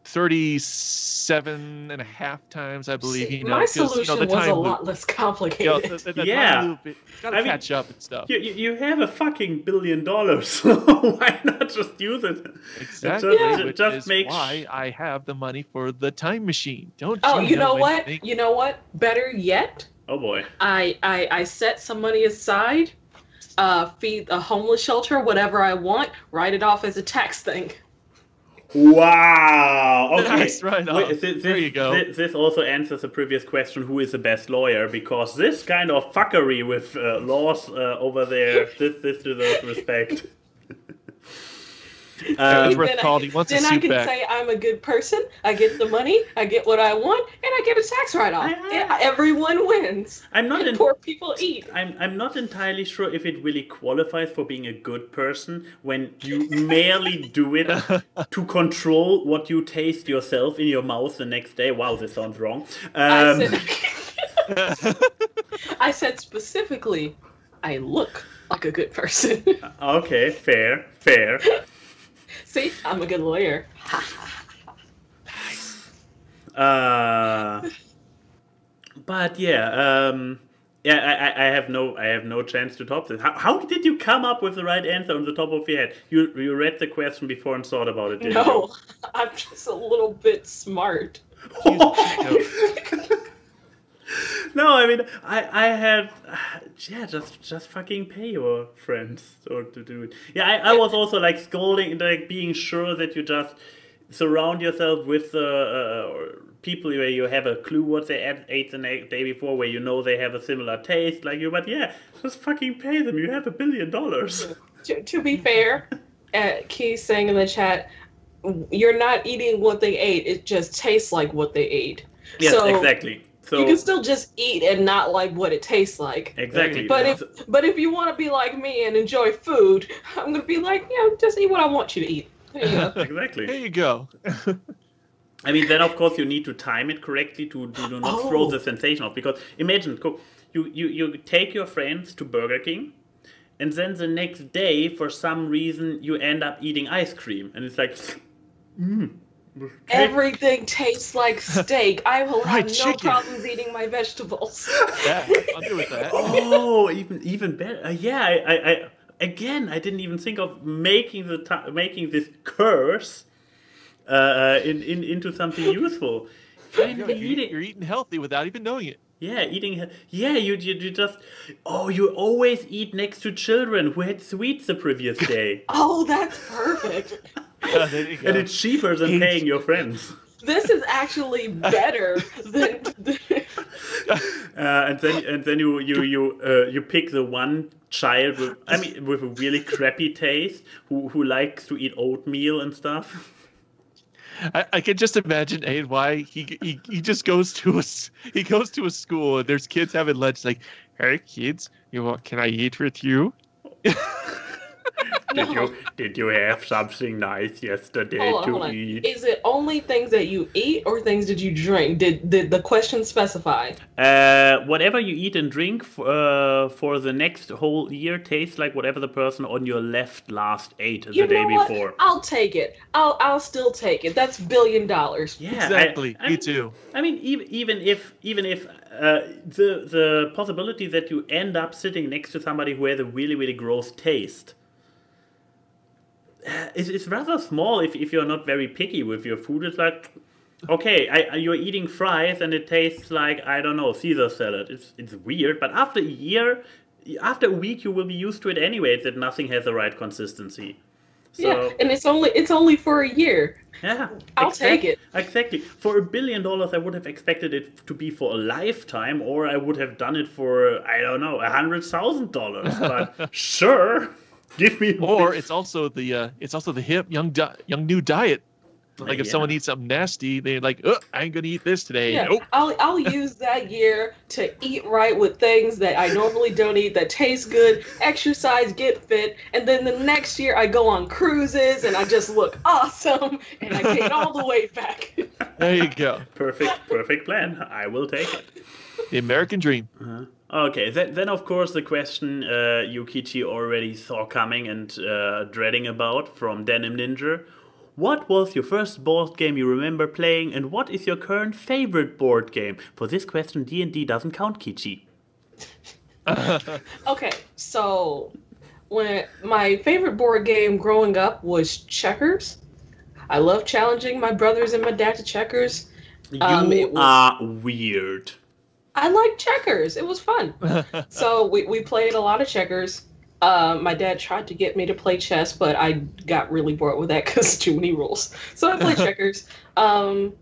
37.5 times, I believe. See, You know, my 'cause, solution the was time a loop. lot less complicated. You know, the Yeah. time loop, it's got to catch up and stuff. You have a fucking $1 billion, so why not just use it? Exactly, which Just is make why I have the money for the time machine. Don't Oh, you know what? anything? You know what? Better yet, Oh boy. I set some money aside, feed a homeless shelter, whatever I want, write it off as a tax thing. Wow. Okay. That's right on. There you go. This also answers the previous question: who is the best lawyer? Because this kind of fuckery with laws over there, this deserves respect. He wants a Then I suit can back. say I'm a good person. I get the money, I get what I want, and I get a tax write-off. Yeah, everyone wins. I'm not and poor people eat. I'm not entirely sure if it really qualifies for being a good person when you merely do it to control what you taste yourself in your mouth the next day. Wow, this sounds wrong. I said specifically, I look like a good person. Okay, fair. See, I'm a good lawyer. But yeah, I have no chance to top this. How did you come up with the right answer on the top of your head? You read the question before and thought about it, didn't you? No, I'm just a little bit smart. No, I mean, I had, just fucking pay your friends or to do it. Yeah, I was also like scolding, like being sure that you just surround yourself with people where you have a clue what they ate the day before, where you know they have a similar taste like you. But yeah, just fucking pay them. You have $1 billion. To be fair, Key's saying in the chat, you're not eating what they ate. It just tastes like what they ate. Yes, so exactly. So you can still just eat and not like what it tastes like. Exactly. But if you want to be like me and enjoy food, I'm gonna be like, just eat what I want you to eat. There you go. Exactly. There you go. I mean, then of course you need to time it correctly to not throw the sensation off. Because imagine, you take your friends to Burger King, and then the next day, for some reason, you end up eating ice cream, and it's like, Everything tastes like steak. I will have no chicken. problems eating my vegetables. Yeah, I'll do with that. Oh, even better. Yeah, I again, I didn't even think of making this curse into something useful. Finally, You're eating healthy without even knowing it. Yeah, eating. Yeah, you just. Oh, you always eat next to children who had sweets the previous day. Oh, that's perfect. There you go. And it's cheaper than paying your friends. This is actually better than. And then you pick the one child with a really crappy taste who likes to eat oatmeal and stuff. I can just imagine why he just goes to a school and there's kids having lunch like, hey kids, can I eat with you? Did you have something nice yesterday Hold on. eat? Is it only things that you eat or things that you drink? Did the question specify? Whatever you eat and drink for the next whole year tastes like whatever the person on your left last ate the day before. I'll take it. I'll still take it. That's $1 billion. Yeah, Exactly. Me too. I mean, even if the possibility that you end up sitting next to somebody who has a really, really gross taste is rather small if you're not very picky with your food. It's like, okay, you're eating fries and it tastes like, I don't know, Caesar salad. It's weird, but after a week, you will be used to it anyway. That nothing has the right consistency. So, yeah, and it's only for a year. Yeah, I'll take it. Exactly. For $1 billion, I would have expected it to be for a lifetime, or I would have done it for, I don't know, $100,000. But sure, give me. Or it's also the hip young new diet. Like if Yeah. someone eats something nasty, they're like, I ain't gonna eat this today. Yeah, Nope. I'll use that year to eat right with things that I normally don't eat that taste good, exercise, get fit, and then the next year I go on cruises and I just look awesome and I gain all the weight back. There you go. Perfect plan. I will take it. The American dream. Okay, then of course the question Keychi already saw coming and dreading about from Denim Ninja. what was your first board game you remember playing, and what is your current favorite board game? For this question, D&D doesn't count, Keychi. Okay, so when my favorite board game growing up was checkers. I love challenging my brothers and my dad to checkers. You are weird. I like checkers. It was fun. So we played a lot of checkers. My dad tried to get me to play chess, but I got really bored with that because too many rules. So I played checkers. And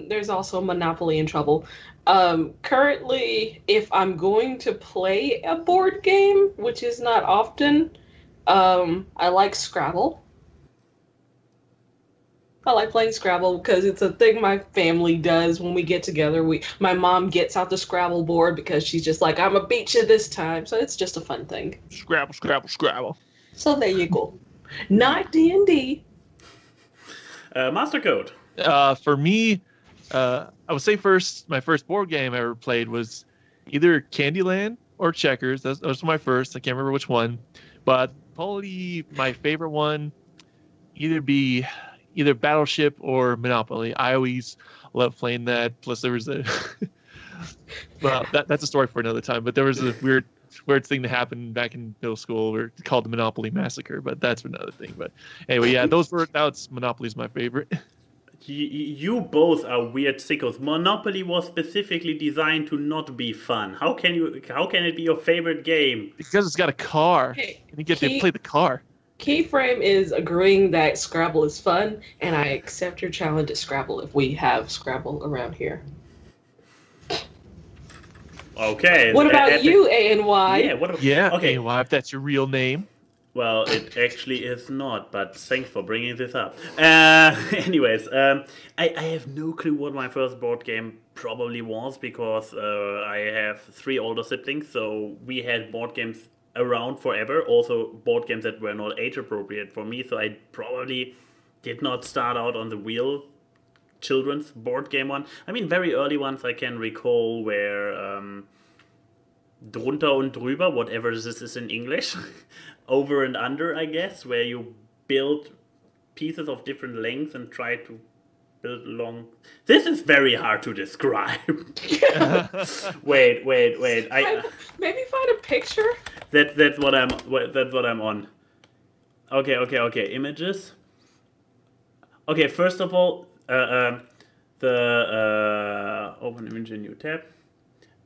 there's also Monopoly and Trouble. Currently, if I'm going to play a board game, which is not often, I like Scrabble. I like playing Scrabble because it's a thing my family does when we get together. My mom gets out the Scrabble board because she's just like, I'm gonna beat you this time. So it's just a fun thing. Scrabble, Scrabble, Scrabble. So there you go. Not D&D. Mastercode. For me, I would say my first board game I ever played was either Candyland or Checkers. Those were my first. I can't remember which one. But probably my favorite one either Battleship or Monopoly. I always loved playing that. Plus, there was well, that's a story for another time. But there was a weird thing that happened back in middle school called the Monopoly Massacre. But that's another thing. But anyway, yeah, Monopoly's my favorite. You both are weird sickos. Monopoly was specifically designed to not be fun. How can it be your favorite game? Because it's got a car. Hey, and you get to play the car. Keyframe is agreeing that Scrabble is fun, and I accept your challenge at Scrabble if we have Scrabble around here. Okay. What about you, A&Y? Yeah. Okay. A&Y, if that's your real name. Well, it actually is not, but thanks for bringing this up. Anyways, I have no clue what my first board game probably was because I have 3 older siblings, so we had board games around forever. Also, board games that were not age appropriate for me, so I probably did not start out on the real children's board game one. I mean, very early ones I can recall were Drunter und Drüber, whatever this is in English. Over and Under, I guess, where you build pieces of different lengths and try to build long. This is very hard to describe. Wait. Maybe find a picture. That's what I'm on. Okay. Images. Okay, first of all, open image in new tab,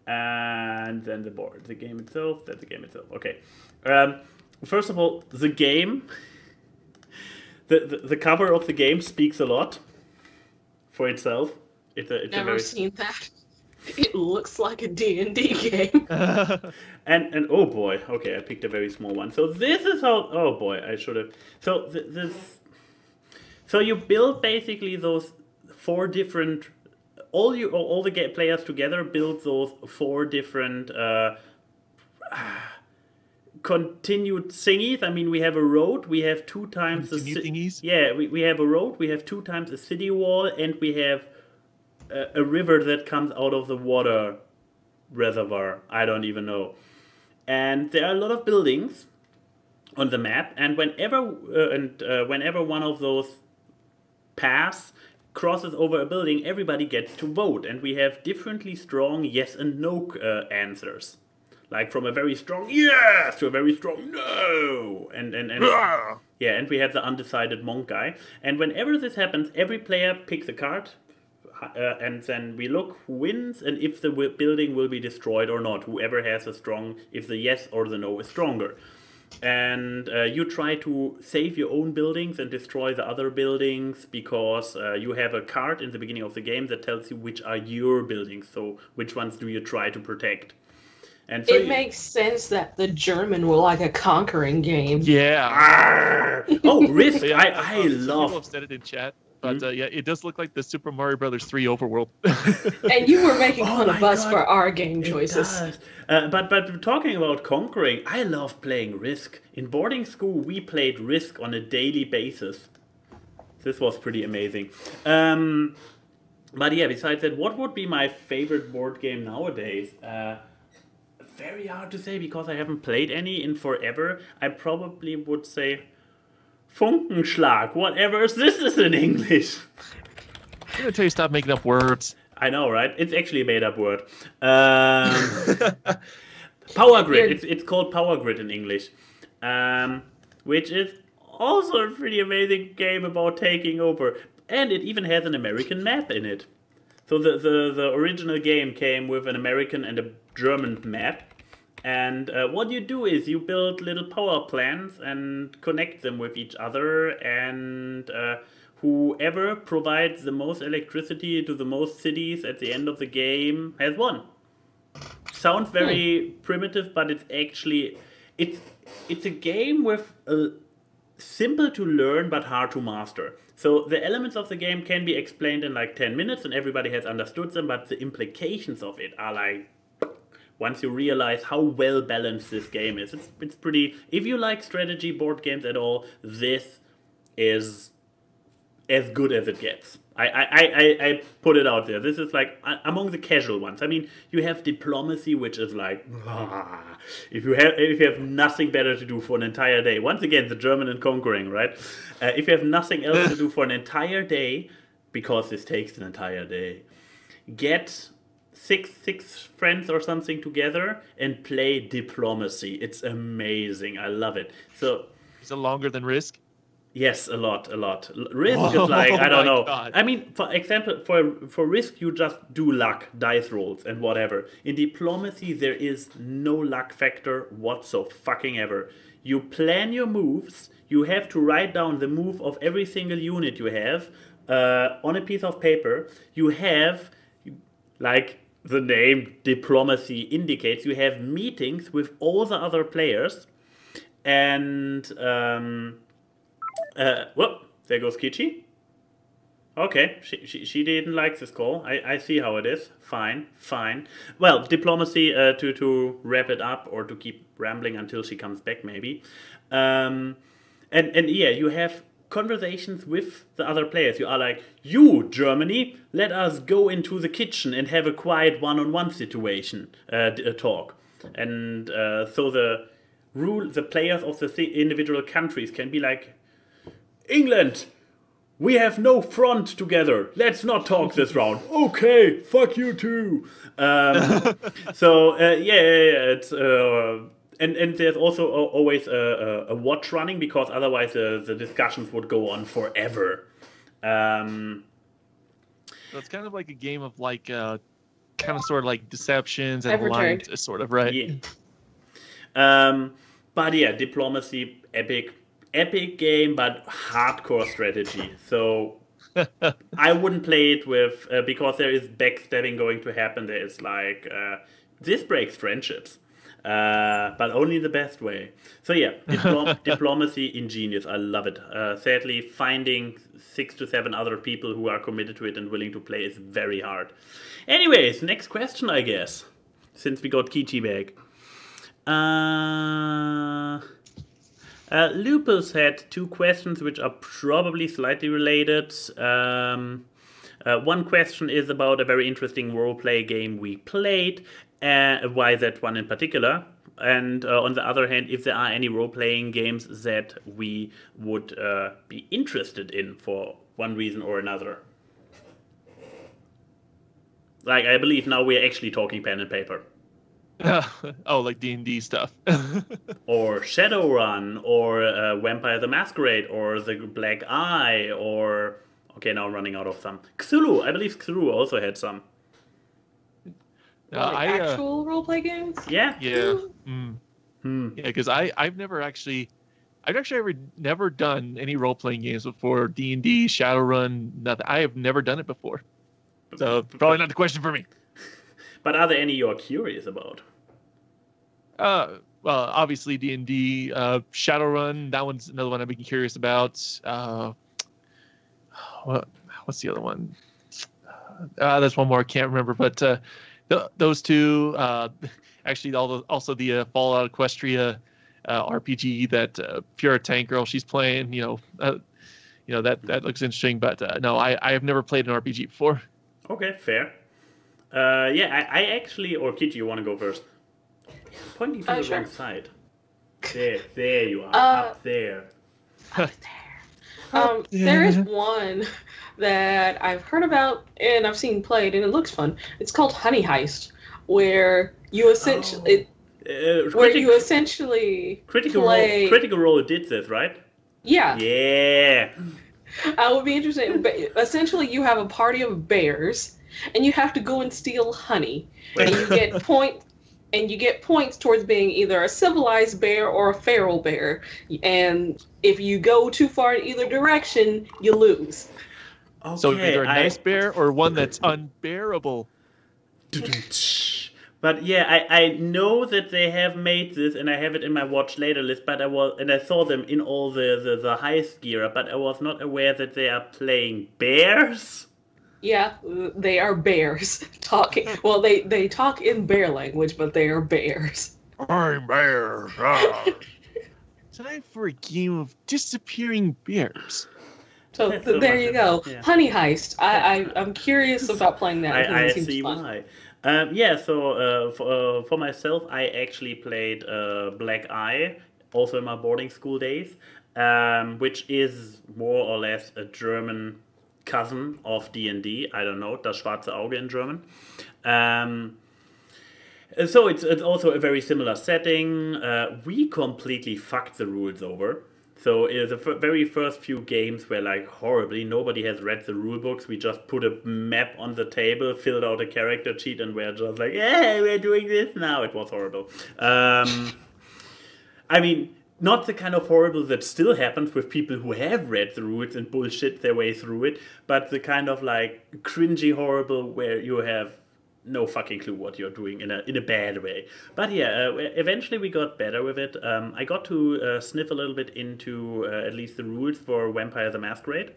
and then the board, the game itself. That's the game itself. Okay. First of all, the game. The cover of the game speaks a lot for itself. It's Never seen that. It looks like a D&D game. and oh boy, okay, I picked a very small one. So this is how. Oh boy, I should have. So So you build basically those 4 different. All the players together build those 4 different. Continued thingies. I mean, we have a road. We have 2 times thingies. Yeah, we have a road. We have 2 times a city wall, and we have a river that comes out of the water reservoir. I don't even know. And there are a lot of buildings on the map, and whenever one of those paths crosses over a building, everybody gets to vote, and we have differently strong yes and no answers. Like from a very strong yes to a very strong no, and yeah, and we have the undecided monk guy. And whenever this happens, every player picks a card, and then we look who wins and if the building will be destroyed or not. Whoever has if the yes or the no is stronger, and you try to save your own buildings and destroy the other buildings because you have a card in the beginning of the game that tells you which are your buildings. So which ones do you try to protect? And so it makes sense that the German will like a conquering game. Yeah. Oh, Risk! Yeah, I love. People have said it in chat, but yeah, it does look like the Super Mario Brothers 3 overworld. And you were making fun of us for our game choices. But talking about conquering, I love playing Risk. In boarding school, we played Risk on a daily basis. This was pretty amazing. But yeah, besides that, what would be my favorite board game nowadays? Very hard to say because I haven't played any in forever. I probably would say Funkenschlag, whatever this is in English. I'm gonna tell you stop making up words. I know, right? It's actually a made-up word. Power Grid. It's called Power Grid in English, which is also a pretty amazing game about taking over, and it even has an American map in it. So the original game came with an American and a German map, and what you do is you build little power plants and connect them with each other, and whoever provides the most electricity to the most cities at the end of the game has won. Sounds very primitive, but it's actually it's a game with a simple to learn but hard to master. So the elements of the game can be explained in like 10 minutes and everybody has understood them, but the implications of it are like, once you realize how well balanced this game is, it's pretty. If you like strategy board games at all, this is as good as it gets. I put it out there. This is like among the casual ones. I mean, you have diplomacy, which is like if you have nothing better to do for an entire day. Once again, the German and conquering, right? If you have nothing else to do for an entire day, because this takes an entire day, get six friends or something together and play diplomacy. It's amazing. I love it. So is it longer than Risk? Yes, a lot. Risk is like, I don't know. God. I mean, for example, for Risk, you just do luck, dice rolls, and whatever. In diplomacy, there is no luck factor whatsoever. You plan your moves. You have to write down the move of every single unit you have on a piece of paper. You have, like the name diplomacy indicates, you have meetings with all the other players, and whoop, there goes Keychi. Okay, she didn't like this call. I see how it is. Fine. Well, diplomacy, to wrap it up or to keep rambling until she comes back maybe. And yeah, you have conversations with the other players. You are like, you, Germany, let us go into the kitchen and have a quiet one-on-one situation, talk. And so the players of the individual countries can be like, England, we have no front together. Let's not talk this round. Okay, fuck you too. So yeah, it's and there's also always a watch running, because otherwise the discussions would go on forever. So it's kind of like a game of like kind of sort of like deceptions and alliances, sort of, right? Yeah. But yeah, diplomacy, epic game, but hardcore strategy. So I wouldn't play it with because there is backstabbing going to happen. There is like this breaks friendships, but only the best way. So yeah, diplomacy ingenious. I love it. Sadly, finding 6 to 7 other people who are committed to it and willing to play is very hard. Anyways, next question, I guess, since we got Keychi back. Lupus had 2 questions which are probably slightly related. One question is about a very interesting role-play game we played, why that one in particular. And on the other hand, if there are any role-playing games that we would be interested in for one reason or another. Like, I believe now we're actually talking pen and paper. Oh, like D&D stuff. Or Shadowrun, or Vampire the Masquerade, or The Black Eye, or... Okay, now I'm running out of some. Cthulhu! I believe Cthulhu also had some. Like actual roleplay games? Yeah. Yeah. Yeah, because I've never done any role-playing games before. D&D, Shadowrun, nothing. I have never done it before. So, probably not the question for me. But are there any you're curious about? Well, obviously D&D, Shadowrun. That one's another one I've been curious about. What's the other one? There's one more I can't remember, but those 2. Actually, also the Fallout Equestria RPG that Pure Tank Girl she's playing. That looks interesting. But no, I have never played an RPG before. Okay, fair. Yeah, I actually, or Keychi, you want to go first? I'm pointing to the wrong side. There you are, up there. Up there. There is one that I've heard about and I've seen played, and it looks fun. It's called Honey Heist, where you essentially Critical play. Critical Role did this, right? Yeah. Yeah. I would be interested. But essentially, you have a party of bears, and you have to go and steal honey, and you get points. And you get points towards being either a civilized bear or a feral bear. And if you go too far in either direction, you lose. Okay, So either a nice bear or one that's unbearable. But yeah, I know that they have made this, and I have it in my watch later list. But I saw them in all the heist gear, but I was not aware that they are playing bears. Yeah, they are bears talking. Well, they talk in bear language, but they are bears. I'm bear. Time for a game of disappearing bears. So there you go. Yeah. Honey Heist. I'm curious about playing that. I see why. So for myself, I actually played Black Eye, also in my boarding school days, which is more or less a German cousin of D&D. I don't know, Das Schwarze Auge in German. So it's also a very similar setting. We completely fucked the rules over. So the very first few games were like horribly. Nobody has read the rule books. We just put a map on the table, filled out a character sheet, and we're just like, hey, we're doing this now. It was horrible. I mean, not the kind of horrible that still happens with people who have read the rules and bullshit their way through it, but the kind of like cringy horrible where you have no fucking clue what you're doing in a bad way. But yeah, eventually we got better with it. I got to sniff a little bit into at least the rules for Vampire the Masquerade.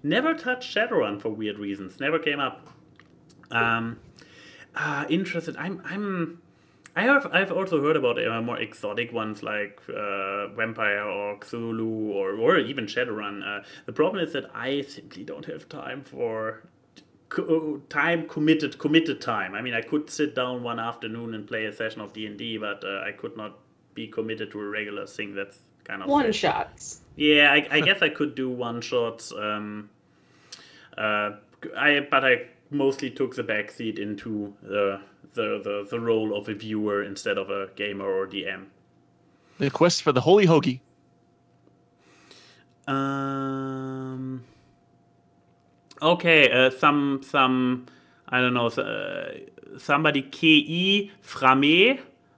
Never touched Shadowrun for weird reasons. Never came up. Interested. I've also heard about more exotic ones like Vampire or Cthulhu or even Shadowrun. The problem is that I simply don't have time for committed time. I mean, I could sit down one afternoon and play a session of D&D, but I could not be committed to a regular thing. That's kind of one shots. Yeah, I guess I could do one shots. But I mostly took the backseat into the role of a viewer instead of a gamer or DM. The quest for the Holy Hoagie. Okay, some I don't know, somebody Keychi Frame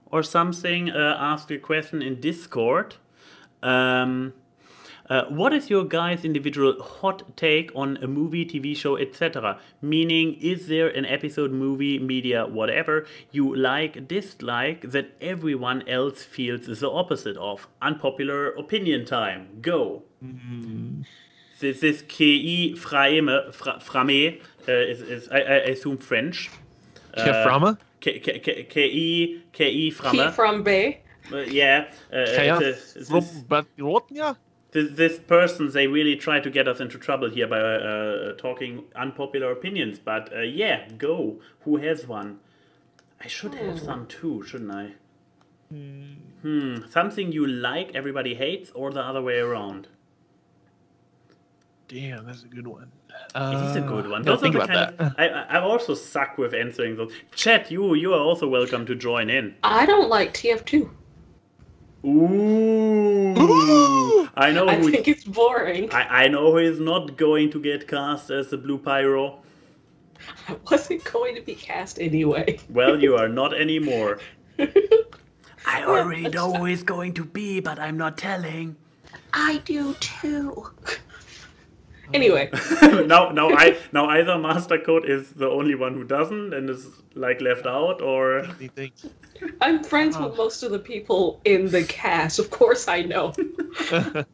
or something asked a question in Discord. What is your guys' individual hot take on a movie, TV show, etc.? Meaning, is there an episode, movie, media, whatever you like, dislike that everyone else feels the opposite of? Unpopular opinion time. Go. Mm-hmm. This is Keychi Frame is I assume French. Frame? Keychi Frame. Key from Bay. Yeah. This person, they really try to get us into trouble here by talking unpopular opinions. But yeah, go. Who has one? I should have some too, shouldn't I? Something you like, everybody hates, or the other way around? Damn, that's a good one. It is a good one. Those think about that. I also suck with answering those. Chat, you are also welcome to join in. I don't like TF2. Ooh. I think it's boring. I know who is not going to get cast as the Blue Pyro. I wasn't going to be cast anyway. Well, you are not anymore. I already know who is going to be, but I'm not telling. I do too. Anyway. now either Mastercode is the only one who doesn't and is like left out, or I'm friends with most of the people in the cast. Of course, I know. But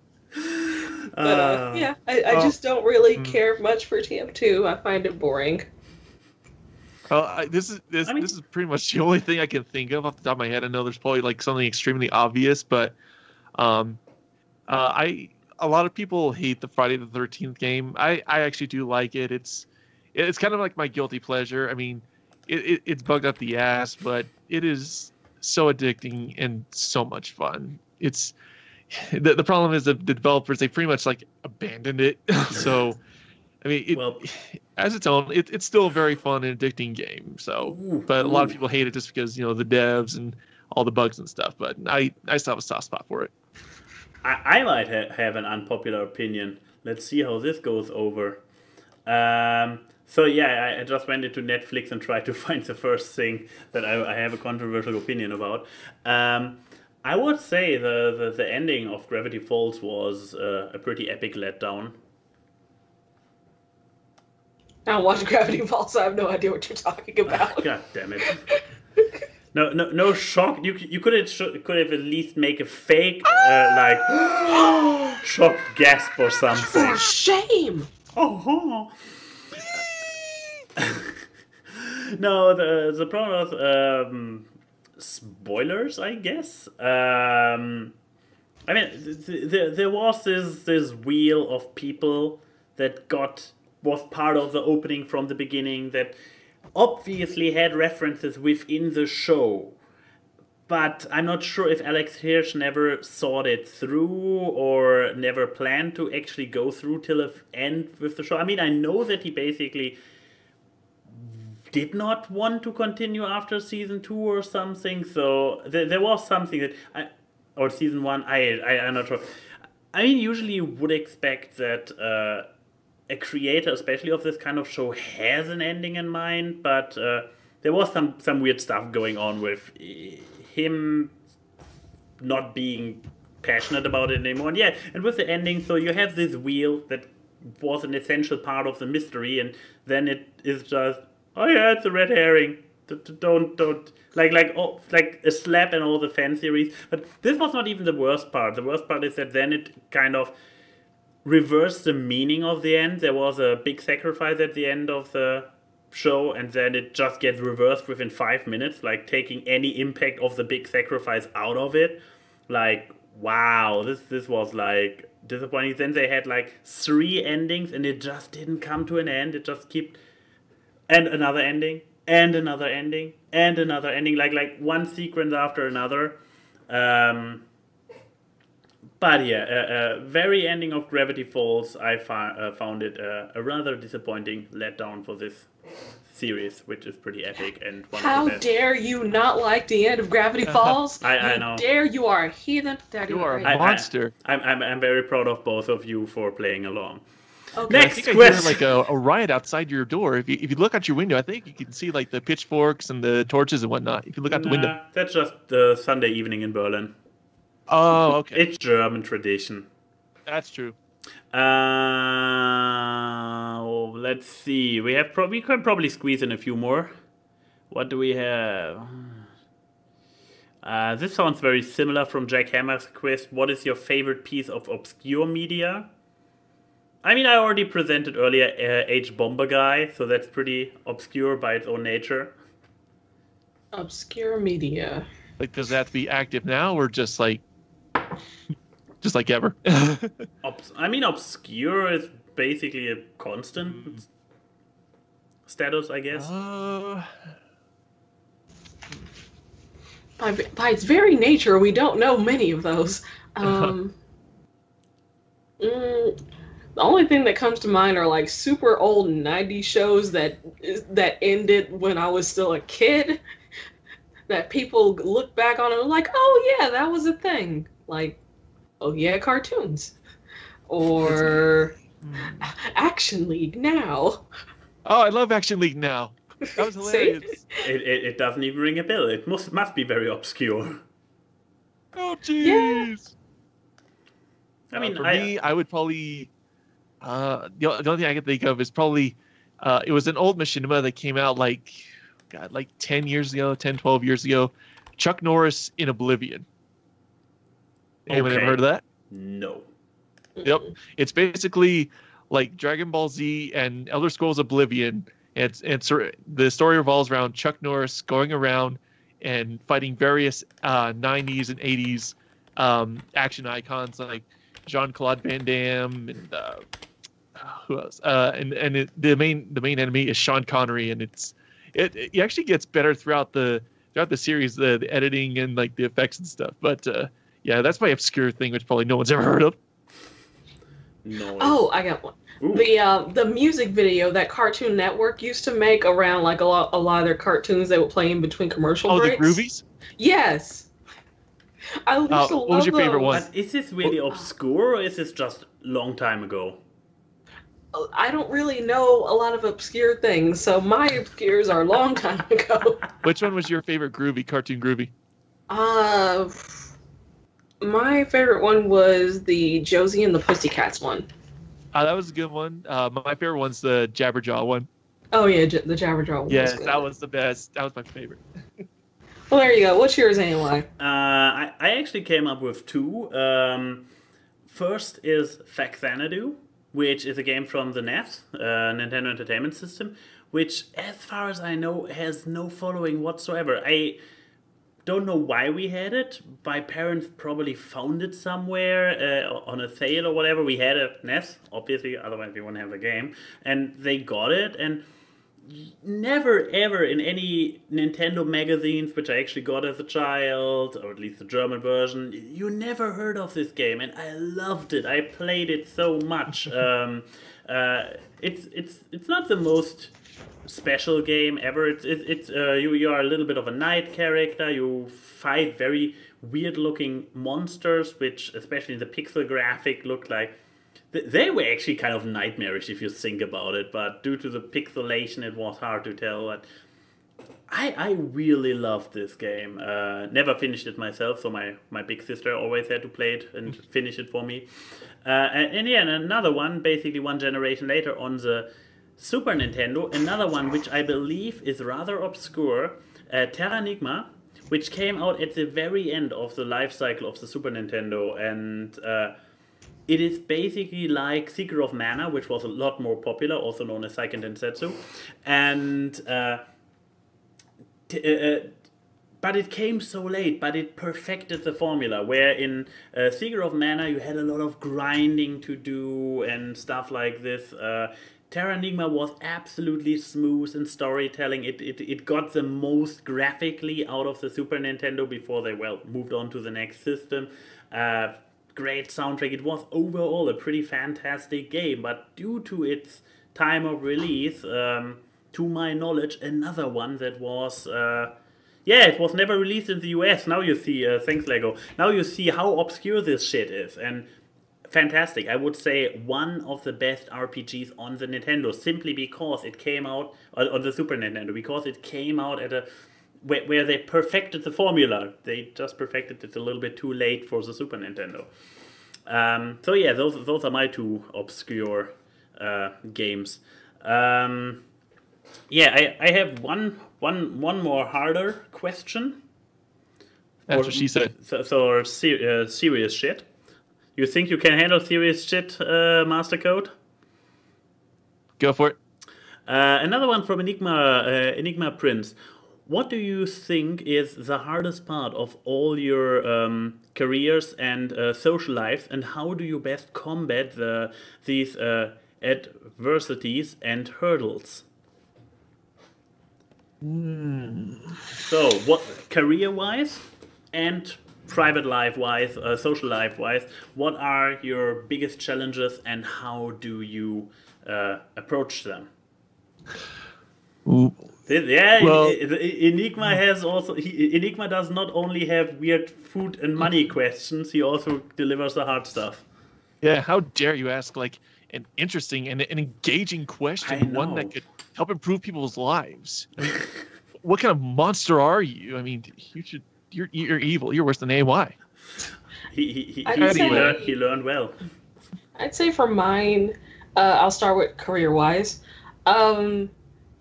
yeah, I just don't really care much for TF2. I find it boring. This is pretty much the only thing I can think of off the top of my head. I know there's probably like something extremely obvious, but a lot of people hate the Friday the 13th game. I actually do like it. It's kind of like my guilty pleasure. I mean, it's bugged up the ass, but it is so addicting and so much fun. It's the problem is the developers, they pretty much like abandoned it. So, I mean, as its own, it's still a very fun and addicting game. So, but a lot of people hate it just because, you know, the devs and all the bugs and stuff. But I still have a soft spot for it. I might have an unpopular opinion. Let's see how this goes over. So yeah, I just went into Netflix and tried to find the first thing that I have a controversial opinion about. I would say the ending of Gravity Falls was a pretty epic letdown. I don't watch Gravity Falls, so I have no idea what you're talking about. God damn it. No shock. You could have at least make a fake like shock gasp or something. For shame. Oh. No, the problem was spoilers, I guess. I mean, there was this wheel of people that was part of the opening from the beginning that obviously had references within the show. But I'm not sure if Alex Hirsch never thought it through or never planned to actually go through till the end with the show. I mean, I know that he basically did not want to continue after season 2 or something. So there was something that or season 1. I'm not sure. I mean, usually you would expect that a creator, especially of this kind of show, has an ending in mind. But there was some weird stuff going on with him not being passionate about it anymore. And yeah, and with the ending, so you have this wheel that was an essential part of the mystery, and then it is just, oh yeah, it's a red herring. Don't like a slap in all the fan series. But this was not even the worst part. The worst part is that then it kind of reversed the meaning of the end. There was a big sacrifice at the end of the show, and then it just gets reversed within 5 minutes, like taking any impact of the big sacrifice out of it. Like, wow, this was like disappointing. Then they had like 3 endings, and it just didn't come to an end. It just kept, and another ending, and another ending, and another ending, like one sequence after another. But yeah, very ending of Gravity Falls, I found it a rather disappointing letdown for this series, which is pretty epic and one How of the best. dare you not like the end of Gravity Falls? I know. Dare you are a heathen. That You are a monster. I'm very proud of both of you for playing along. Okay. Next I think question. I hear like a riot outside your door. If you look out your window, I think you can see like the pitchforks and the torches and whatnot. If you look out the window. That's just the Sunday evening in Berlin. Oh, okay. It's German tradition. That's true. Let's see. We can probably squeeze in a few more. What do we have? This sounds very similar from Jack Hammer's quest. What is your favorite piece of obscure media? I mean, I already presented earlier H Bomber Guy, so that's pretty obscure by its own nature. Obscure media. Like, does that have to be active now or just like ever? I mean, obscure is basically a constant status, I guess. By its very nature, we don't know many of those. The only thing that comes to mind are like super old 90s shows that ended when I was still a kid. That people look back on and are like, oh yeah, that was a thing. Like, oh yeah, cartoons. Or Action League Now. Oh, I love Action League Now. That was hilarious. It doesn't even ring a bell. It must be very obscure. Oh jeez. I mean, for me, I would probably the only thing I can think of is probably it was an old machinima that came out like 10 years ago, 10, 12 years ago. Chuck Norris in Oblivion. Anyone ever heard of that? No. Yep. It's basically like Dragon Ball Z and Elder Scrolls Oblivion. It's the story revolves around Chuck Norris going around and fighting various 90s and 80s action icons like Jean-Claude Van Damme and who else? The main enemy is Sean Connery, and it actually gets better throughout the series, the editing and like the effects and stuff. But Yeah, that's my obscure thing, which probably no one's ever heard of. Noise. Oh, I got one. Ooh. The music video that Cartoon Network used to make around like a lot of their cartoons they would play in between commercial breaks. Oh, the Groovies? Yes. I used to love what was your favorite those. one? But is this really obscure, or is this just a long time ago? I don't really know a lot of obscure things, so my obscures are a long time ago. Which one was your favorite Groovy, Cartoon Groovy? My favorite one was the Josie and the Pussycats one. That was a good one. My favorite one's the Jabberjaw one. Oh yeah, the Jabberjaw one. Yes, was good. that was the best. That was my favorite. Well, there you go. What's yours anyway? I actually came up with two. First is Faxanadu, which is a game from the NES, Nintendo Entertainment System, which, as far as I know, has no following whatsoever. I don't know why we had it. My parents probably found it somewhere on a sale or whatever. We had a NES, obviously, otherwise we wouldn't have a game. And they got it, and never ever in any Nintendo magazines, which I actually got as a child, or at least the German version, you never heard of this game, and I loved it. I played it so much. It's not the most special game ever. You are a little bit of a knight character. You fight very weird looking monsters, which, especially in the pixel graphic, look like they were actually kind of nightmarish if you think about it, but due to the pixelation it was hard to tell. But I really loved this game. Never finished it myself, so my big sister always had to play it and finish it for me. And yeah, and another one, basically one generation later on the Super Nintendo, another one which I believe is rather obscure, Terranigma, which came out at the very end of the life cycle of the Super Nintendo, and it is basically like Secret of Mana, which was a lot more popular, also known as Seiken Densetsu, and but it came so late, but it perfected the formula, where in Secret of Mana you had a lot of grinding to do and stuff like this. Terranigma was absolutely smooth in storytelling. It got the most graphically out of the Super Nintendo before they, well, moved on to the next system. Great soundtrack. It was overall a pretty fantastic game, but due to its time of release, to my knowledge, another one that was... it was never released in the US. Now you see, thanks Lego, now you see how obscure this shit is. And fantastic. I would say one of the best RPGs on the Nintendo, simply because it came out, on the Super Nintendo, because it came out at a... where they perfected the formula. They just perfected it a little bit too late for the Super Nintendo. So yeah, those are my two obscure games. I have one more harder question. That's what she said. So serious shit. You think you can handle serious shit, Mastercode? Go for it. Another one from Enigma Prince. What do you think is the hardest part of all your careers and social lives, and how do you best combat these adversities and hurdles? So, what career-wise and private life-wise, social life-wise, what are your biggest challenges, and how do you approach them? Ooh. Yeah, well, Enigma has also. Enigma does not only have weird food and money questions; he also delivers the hard stuff. Yeah, how dare you ask like an interesting and an engaging question, one that could help improve people's lives. I mean, what kind of monster are you? I mean, you're evil. You're worse than AY. He learned well. I'd say for mine, I'll start with career-wise.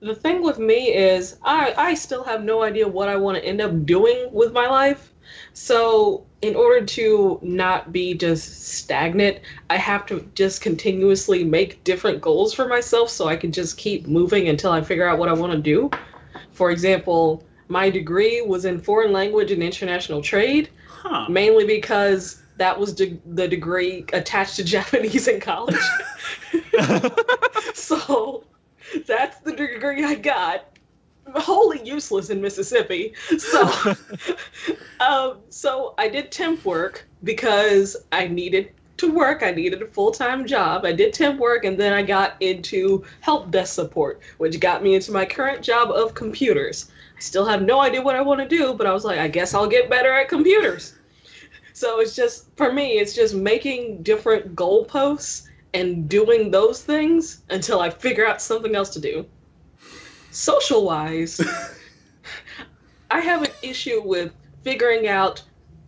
The thing with me is I still have no idea what I want to end up doing with my life. So in order to not be just stagnant, I have to just continuously make different goals for myself so I can just keep moving until I figure out what I want to do. For example, my degree was in foreign language and international trade, mainly because that was the degree attached to Japanese in college. So that's the degree I got. wholly useless in Mississippi. So, so I did temp work because I needed to work. I needed a full-time job. I did temp work, and then I got into help desk support, which got me into my current job of computers. I still have no idea what I want to do, but I was like, I guess I'll get better at computers. So it's just, for me, it's just making different goalposts and doing those things until I figure out something else to do. Social-wise, I have an issue with figuring out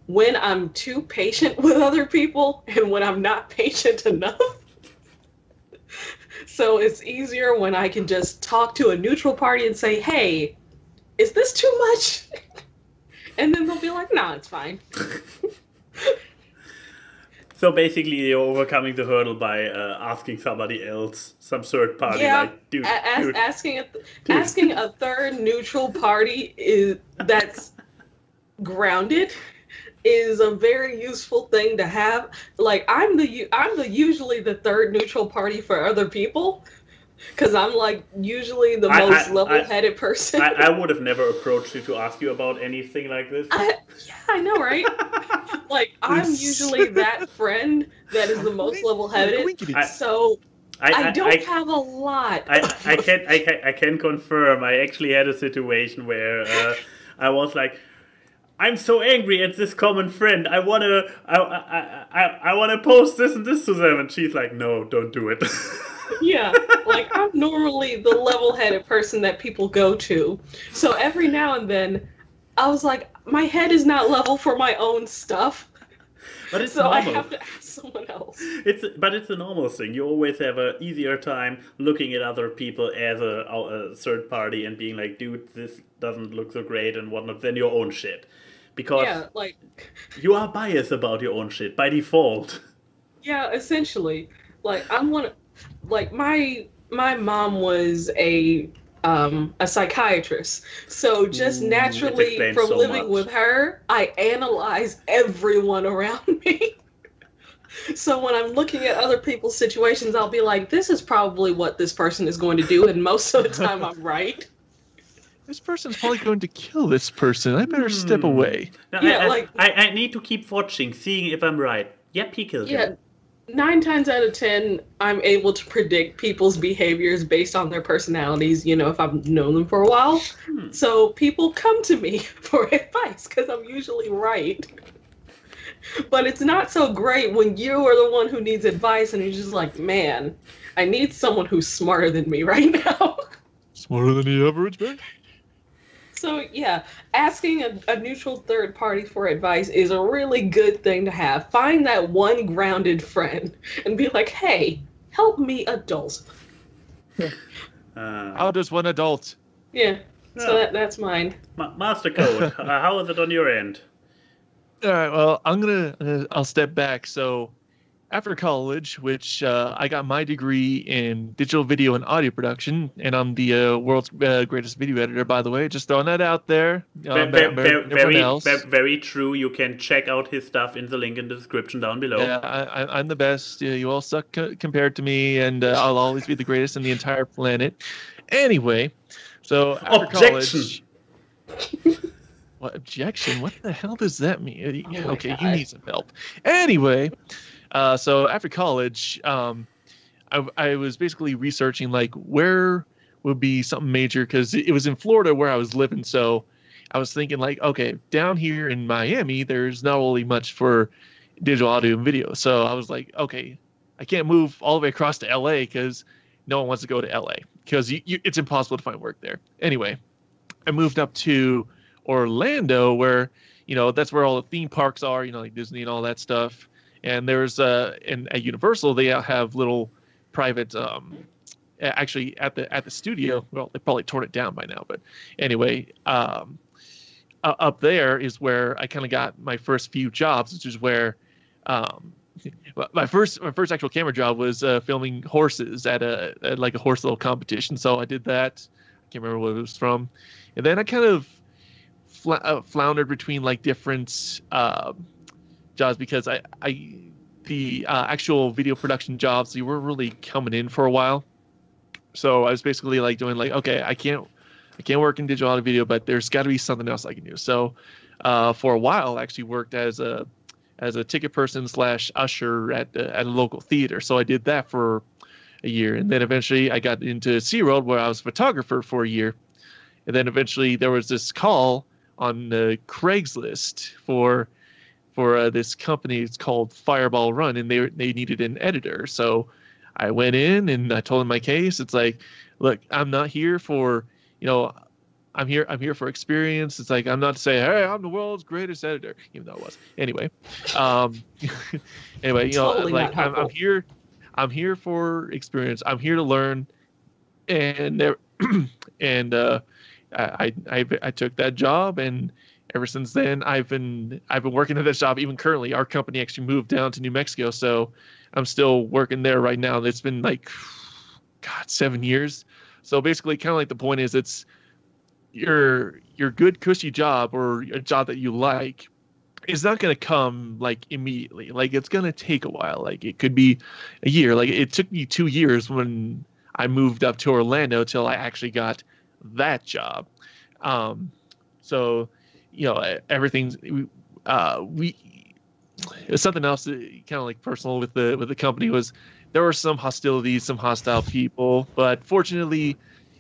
when I'm too patient with other people and when I'm not patient enough. So it's easier when I can just talk to a neutral party and say, hey, is this too much? And then they'll be like, nah, it's fine. So basically, you're overcoming the hurdle by asking somebody else, some third party, like, dude, asking a third neutral party that's grounded is a very useful thing to have. Like, I'm usually the third neutral party for other people, because I'm like usually the most level-headed person. I would have never approached you to ask you about anything like this. Yeah, I know, right? Like, I'm usually that friend that is the most level-headed. So I don't have a lot. I can confirm. I actually had a situation where I was like, I'm so angry at this common friend. I wanna post this and this to them, and she's like, no, don't do it. Yeah, like, I'm normally the level-headed person that people go to. So every now and then, I was like, my head is not level for my own stuff. But it's so normal. I have to ask someone else. But it's a normal thing. You always have an easier time looking at other people as a third party and being like, dude, this doesn't look so great and whatnot, than your own shit. Because you are biased about your own shit by default. Yeah, essentially. Like, my mom was a psychiatrist, so just naturally from living with her, I analyze everyone around me. So when I'm looking at other people's situations, I'll be like, this is probably what this person is going to do, and most of the time I'm right. This person's probably going to kill this person. I better step away. No, yeah, I need to keep watching, seeing if I'm right. Yep, he killed him. 9 times out of 10, I'm able to predict people's behaviors based on their personalities, if I've known them for a while. So people come to me for advice because I'm usually right. But it's not so great when you are the one who needs advice and you're just like, man, I need someone who's smarter than me right now. Smarter than the average man? So, yeah, asking a neutral third party for advice is a really good thing to have. Find that one grounded friend and be like, hey, help me adult. How does one adult? Yeah, so that's mine. Mastercode, how is it on your end? All right, well, I'll step back. So after college, which I got my degree in digital video and audio production, and I'm the world's greatest video editor, by the way. Just throwing that out there. Very true. You can check out his stuff in the link in the description down below. Yeah, I'm the best. You all suck compared to me, and I'll always be the greatest on the entire planet. Anyway, so after college... What, objection? What the hell does that mean? Okay, you need some help. Anyway... so after college, I was basically researching like where would be something major, because it was in Florida where I was living. So I was thinking like, okay, down here in Miami, there's not really much for digital audio and video. So I was like, okay, I can't move all the way across to LA because no one wants to go to LA because it's impossible to find work there. Anyway, I moved up to Orlando where, that's where all the theme parks are, like Disney and all that stuff. And there's at Universal, they have little private, actually at the studio. Well, they probably torn it down by now, but anyway, up there is where I kind of got my first few jobs, which is where my first actual camera job was filming horses at a horse little competition. So I did that. I can't remember what it was from, and then I kind of floundered between like different jobs because the actual video production jobs, they were really coming in for a while. So I was basically like doing like, okay, I can't I can't work in digital audio video, but there's got to be something else I can do. So for a while, I actually worked as a ticket person / usher at a local theater. So I did that for a year, and then eventually I got into SeaWorld, where I was a photographer for a year, and then eventually there was this call on Craigslist for this company. It's called Fireball Run, and they needed an editor. So I went in and I told them my case. It's like, look, I'm not here for, I'm here for experience. It's like, I'm not to say, hey, I'm the world's greatest editor, even though I was. Anyway, Totally like I'm here for experience. I'm here to learn, and I took that job, and ever since then I've been working at this job. Even currently, our company actually moved down to New Mexico, so I'm still working there right now. It's been like, 7 years. So basically, kind of like the point is, it's your good cushy job, or a job that you like, is not going to come like immediately. Like, it's going to take a while. Like, it could be a year. Like, it took me 2 years when I moved up to Orlando till I actually got that job. So, everything's it's something else that kind of like personal with the company was there were some hostilities, some hostile people, but fortunately,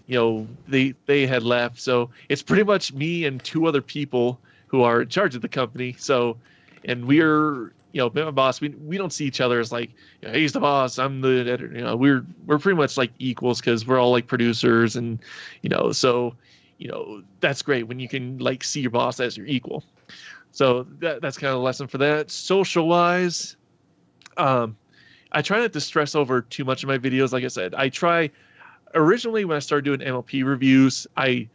they had left. So it's pretty much me and 2 other people who are in charge of the company. So, and we're, my boss, we don't see each other as like, he's the boss, I'm the editor. We're pretty much like equals, because we're all like producers, and, so, that's great when you can like see your boss as your equal. So that's kind of a lesson for that. Social wise, I try not to stress over too much of my videos. Like I said, originally when I started doing MLP reviews, I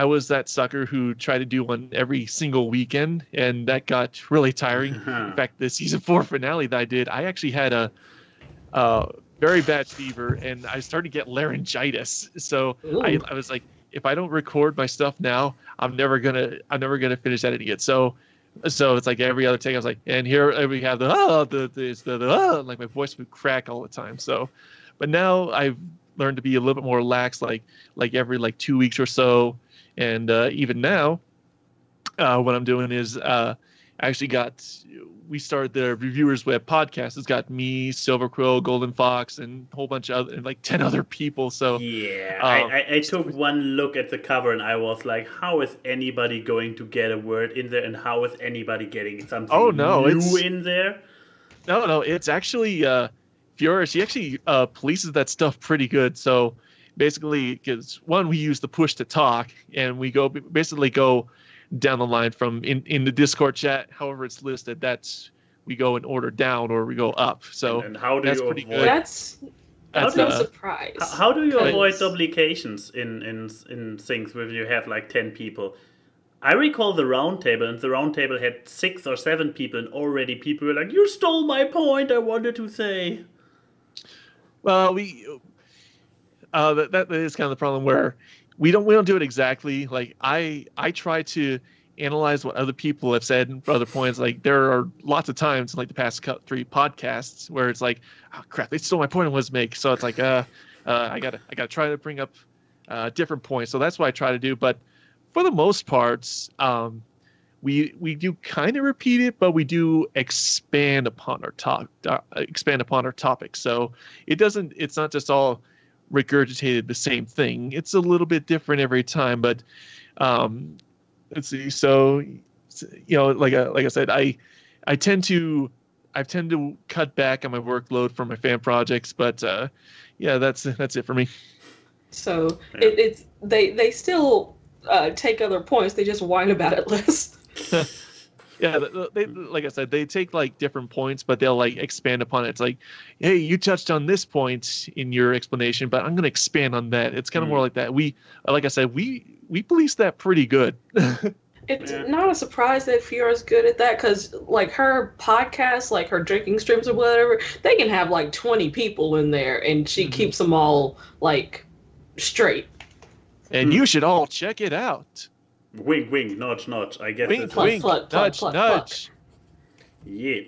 was that sucker who tried to do one every single weekend, and that got really tiring. In fact, the season 4 finale that I did, I actually had a very bad fever, and I started to get laryngitis. So I was like, if I don't record my stuff now, I'm never gonna finish editing it. So it's like every other take, I was like, and here we have like my voice would crack all the time. So, but now I've learned to be a little bit more relaxed, like every 2 weeks or so. And even now, what I'm doing is we started the Reviewers Web podcast. It's got me, Silver Quill, Golden Fox, and a whole bunch of other, like 10 other people. So yeah, I took one look at the cover, and I was like, how is anybody going to get a word in there, and how is anybody getting something new in there? No, it's actually Fiora. She actually polices that stuff pretty good. So basically, because one, we use the push to talk, and we go down the line from in the Discord chat, however it's listed, we go in order down or we go up. So and how do that's you pretty avoid good. That's no surprise. How do you avoid duplications in things where you have like 10 people? I recall the round table, and the round table had 6 or 7 people, and already people were like, you stole my point, I wanted to say. Well, that is kind of the problem, where we don't do it exactly. Like I try to analyze what other people have said for other points. Like there are lots of times in like the past 3 podcasts where it's like, oh crap, they stole my point I was make. So it's like I gotta try to bring up different points. So that's what I try to do. But for the most part, we do kind of repeat it, but we do expand upon our topic. So it's not just all regurgitated the same thing. It's a little bit different every time, but let's see. So like I said, I tend to cut back on my workload for my fan projects, but yeah, that's it for me. So it's they still take other points. They just whine about it less. Yeah, they, like I said, they take like different points, but they'll like expand upon it. It's like, hey, you touched on this point in your explanation, but I'm going to expand on that. It's kind of more like that. Like I said, we police that pretty good. It's not a surprise that Fiora's good at that, because like her podcast, like her drinking streams or whatever, they can have like 20 people in there, and she keeps them all like straight. And you should all check it out. Wink, wink, nudge, nudge. I guess wink, plug, wink, plug, nudge, plug, nudge. Yeah.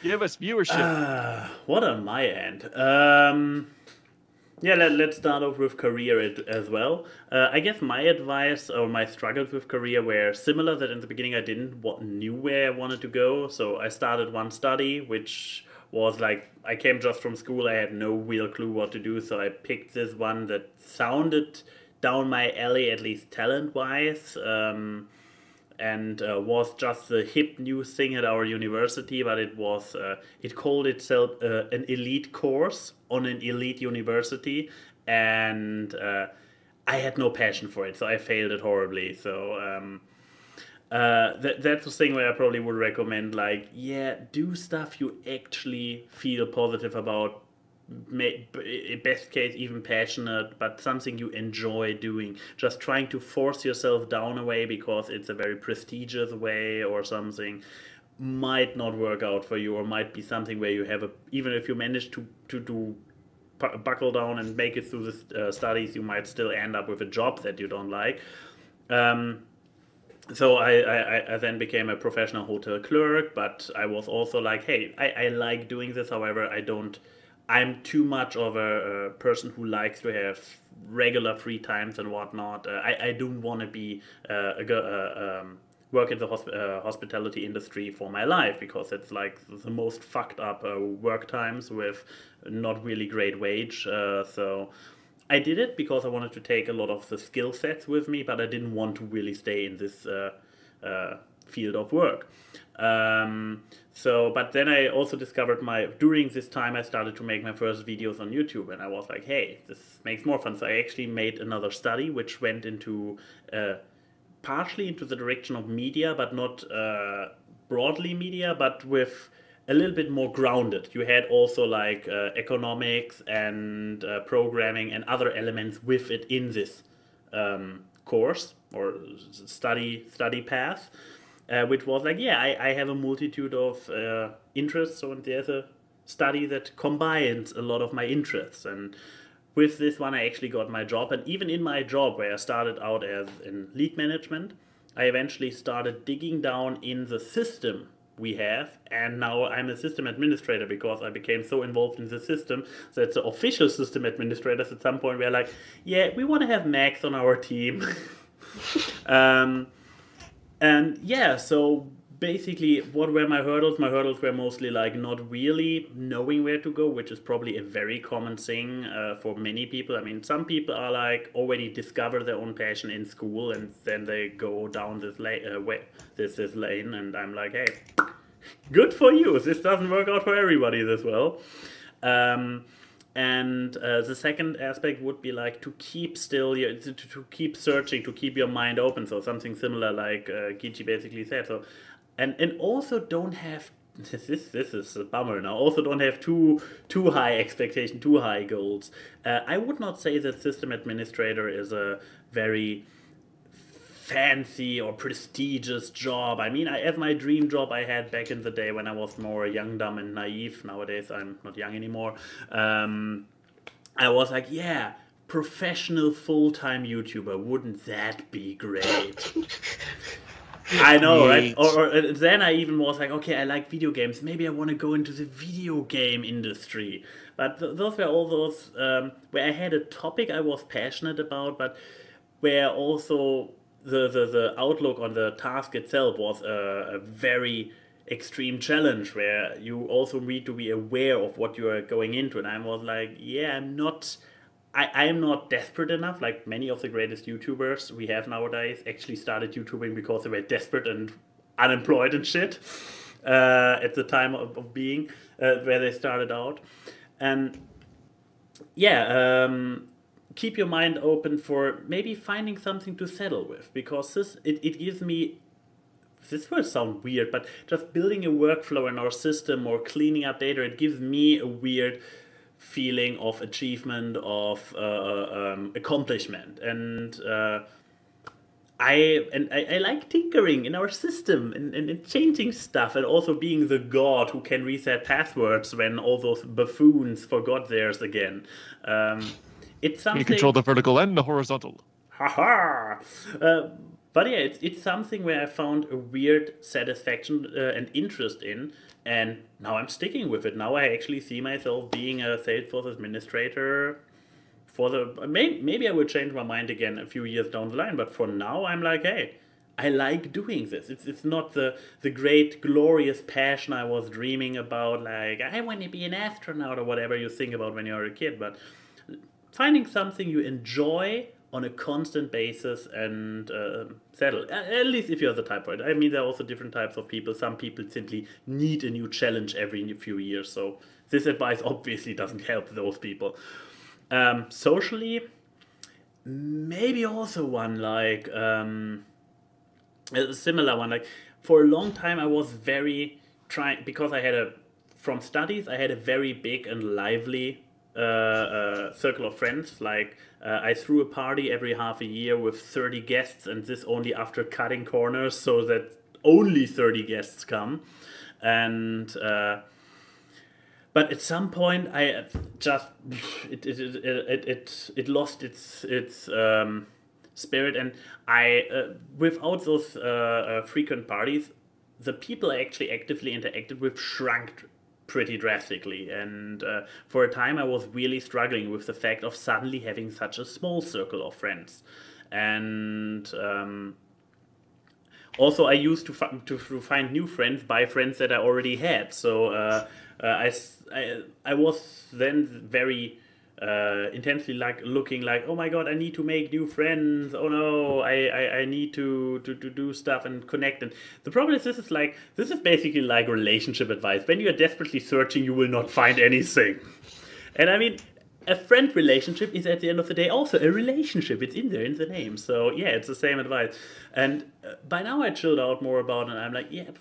Give us viewership. What on my end? Yeah, let's start off with career as well. I guess my advice or my struggles with career were similar. That in the beginning I didn't knew where I wanted to go. So I started one study, which was like I came just from school. I had no real clue what to do. So I picked this one that sounded down my alley, at least talent-wise. And was just the hip new thing at our university, but it was it called itself an elite course on an elite university, and I had no passion for it, so I failed it horribly. So that's the thing where I probably would recommend, like, yeah, do stuff you actually feel positive about. Best case even passionate, but something you enjoy doing. Just trying to force yourself down a way because it's a very prestigious way or something might not work out for you, or might be something where you have even if you manage to buckle down and make it through the studies, you might still end up with a job that you don't like. So I then became a professional hotel clerk, but I was also like, hey, I like doing this, however, I'm too much of a person who likes to have regular free times and whatnot. I don't want to be work in the hospitality industry for my life, because it's like the most fucked up work times with not really great wage. So I did it because I wanted to take a lot of the skill sets with me, but I didn't want to really stay in this field of work. But then I also discovered during this time I started to make my first videos on YouTube, and I was like, hey, this makes more fun. So I actually made another study which went into partially into the direction of media, but not broadly media, but with a little bit more grounded. You had also like economics and programming and other elements with it in this course or study path. Which was like, yeah, I have a multitude of interests, so there's a study that combines a lot of my interests. And with this one, I actually got my job. And even in my job, where I started out as in lead management, I eventually started digging down in the system we have. And now I'm a system administrator because I became so involved in the system that the official system administrators at some point were like, yeah, we want to have Max on our team. And yeah, so basically, what were my hurdles? My hurdles were mostly like not really knowing where to go, which is probably a very common thing for many people. I mean, some people are like already discover their own passion in school, and then they go down this lane, and I'm like, hey, good for you. This doesn't work out for everybody this well. And the second aspect would be like to keep still, to keep searching, to keep your mind open. So something similar like Keychi basically said. So, and also don't have this is a bummer now. Also don't have too high expectation, too high goals. I would not say that system administrator is a very fancy or prestigious job. I mean, as my dream job I had back in the day when I was more young, dumb, and naive. Nowadays, I'm not young anymore. I was like, yeah, professional full-time YouTuber. Wouldn't that be great? I know, right? Or then I even was like, okay, I like video games. Maybe I want to go into the video game industry. But those were all those where I had a topic I was passionate about, but where also the outlook on the task itself was a very extreme challenge, where you also need to be aware of what you are going into. And I was like, yeah, I'm not desperate enough. Like many of the greatest YouTubers we have nowadays actually started YouTubing because they were desperate and unemployed and shit at the time of being where they started out. And yeah, keep your mind open for maybe finding something to settle with, because it gives me, this will sound weird, but just building a workflow in our system or cleaning up data, it gives me a weird feeling of achievement, of accomplishment. And I like tinkering in our system and changing stuff, and also being the god who can reset passwords when all those buffoons forgot theirs again. It's something. You control the vertical and the horizontal. Haha! But yeah, it's something where I found a weird satisfaction and interest in, and now I'm sticking with it. Now I actually see myself being a Salesforce administrator maybe I will change my mind again a few years down the line, but for now I'm like, hey, I like doing this. It's not the great glorious passion I was dreaming about, like I want to be an astronaut or whatever you think about when you're a kid, but finding something you enjoy on a constant basis and settle. At least if you're the type, right? I mean, there are also different types of people. Some people simply need a new challenge every few years, so this advice obviously doesn't help those people. Socially, maybe also one like a similar one. Like for a long time, I was very because I had from studies I had a very big and lively circle of friends. Like I threw a party every half a year with 30 guests, and this only after cutting corners so that only 30 guests come, and. But at some point, I just it lost its spirit, and I without those frequent parties, the people I actually actively interacted with shrunk pretty drastically, and for a time I was really struggling with the fact of suddenly having such a small circle of friends, and also I used to find new friends by friends that I already had, so. I was then very intensely looking like, oh my god, I need to make new friends. Oh no, I need to do stuff and connect. And the problem is this is basically like relationship advice. When you are desperately searching, you will not find anything. And I mean, a friend relationship is at the end of the day also a relationship. It's in there in the name. So yeah, it's the same advice. And by now I chilled out more about it, and I'm like, yeah.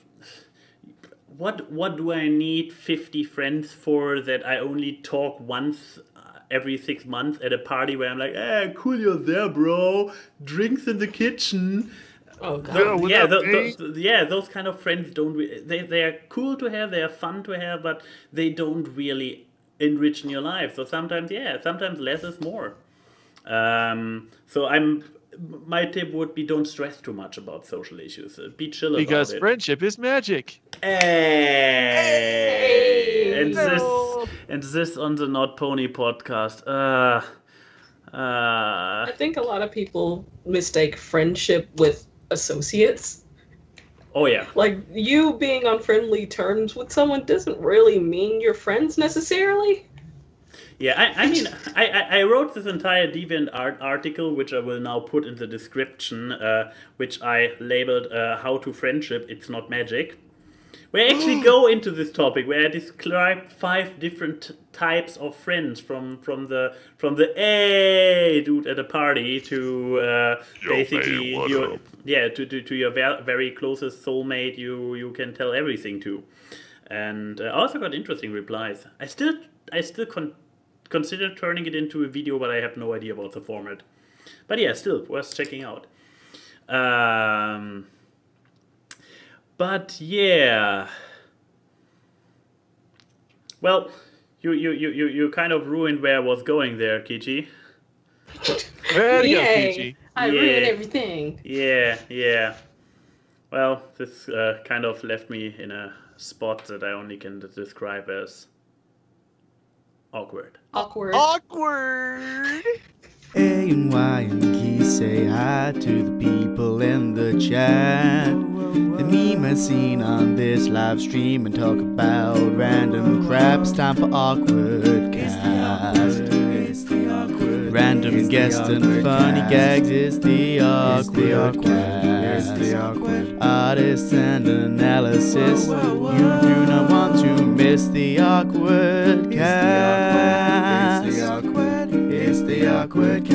What do I need 50 friends for that I only talk once every 6 months at a party where I'm like, hey, cool, you're there, bro. Drinks in the kitchen. Oh, God. Those kind of friends they are cool to have, they are fun to have, but they don't really enrich in your life. So sometimes less is more. My tip would be don't stress too much about social issues. Be chill about it. Because friendship is magic. Hey! And this on the Not Pony podcast. I think a lot of people mistake friendship with associates. Oh yeah. Like you being on friendly terms with someone doesn't really mean you're friends necessarily. Yeah, I mean, I wrote this entire DeviantArt article, which I will now put in the description, which I labeled How to Friendship, It's Not Magic. Where I actually go into this topic, where I describe 5 different types of friends from the hey dude at a party to basically to your very closest soulmate you can tell everything to. And I also got interesting replies. I still consider turning it into a video, but I have no idea about the format. But yeah, still worth checking out. But yeah, well, you kind of ruined where I was going there, Keychi. There you go, Keychi. I ruined everything. Yeah. Well, this kind of left me in a spot that I only can describe as awkward. Awkward. A and Y and Key say hi to the people in the chat. The meme is seen on this live stream and talk about random crap. It's time for AWKWARDcast. Random guests and funny gags. It's the AWKWARDcast. Artists and analysis. You do not want to miss the AWKWARDcast. It's the AWKWARDcast.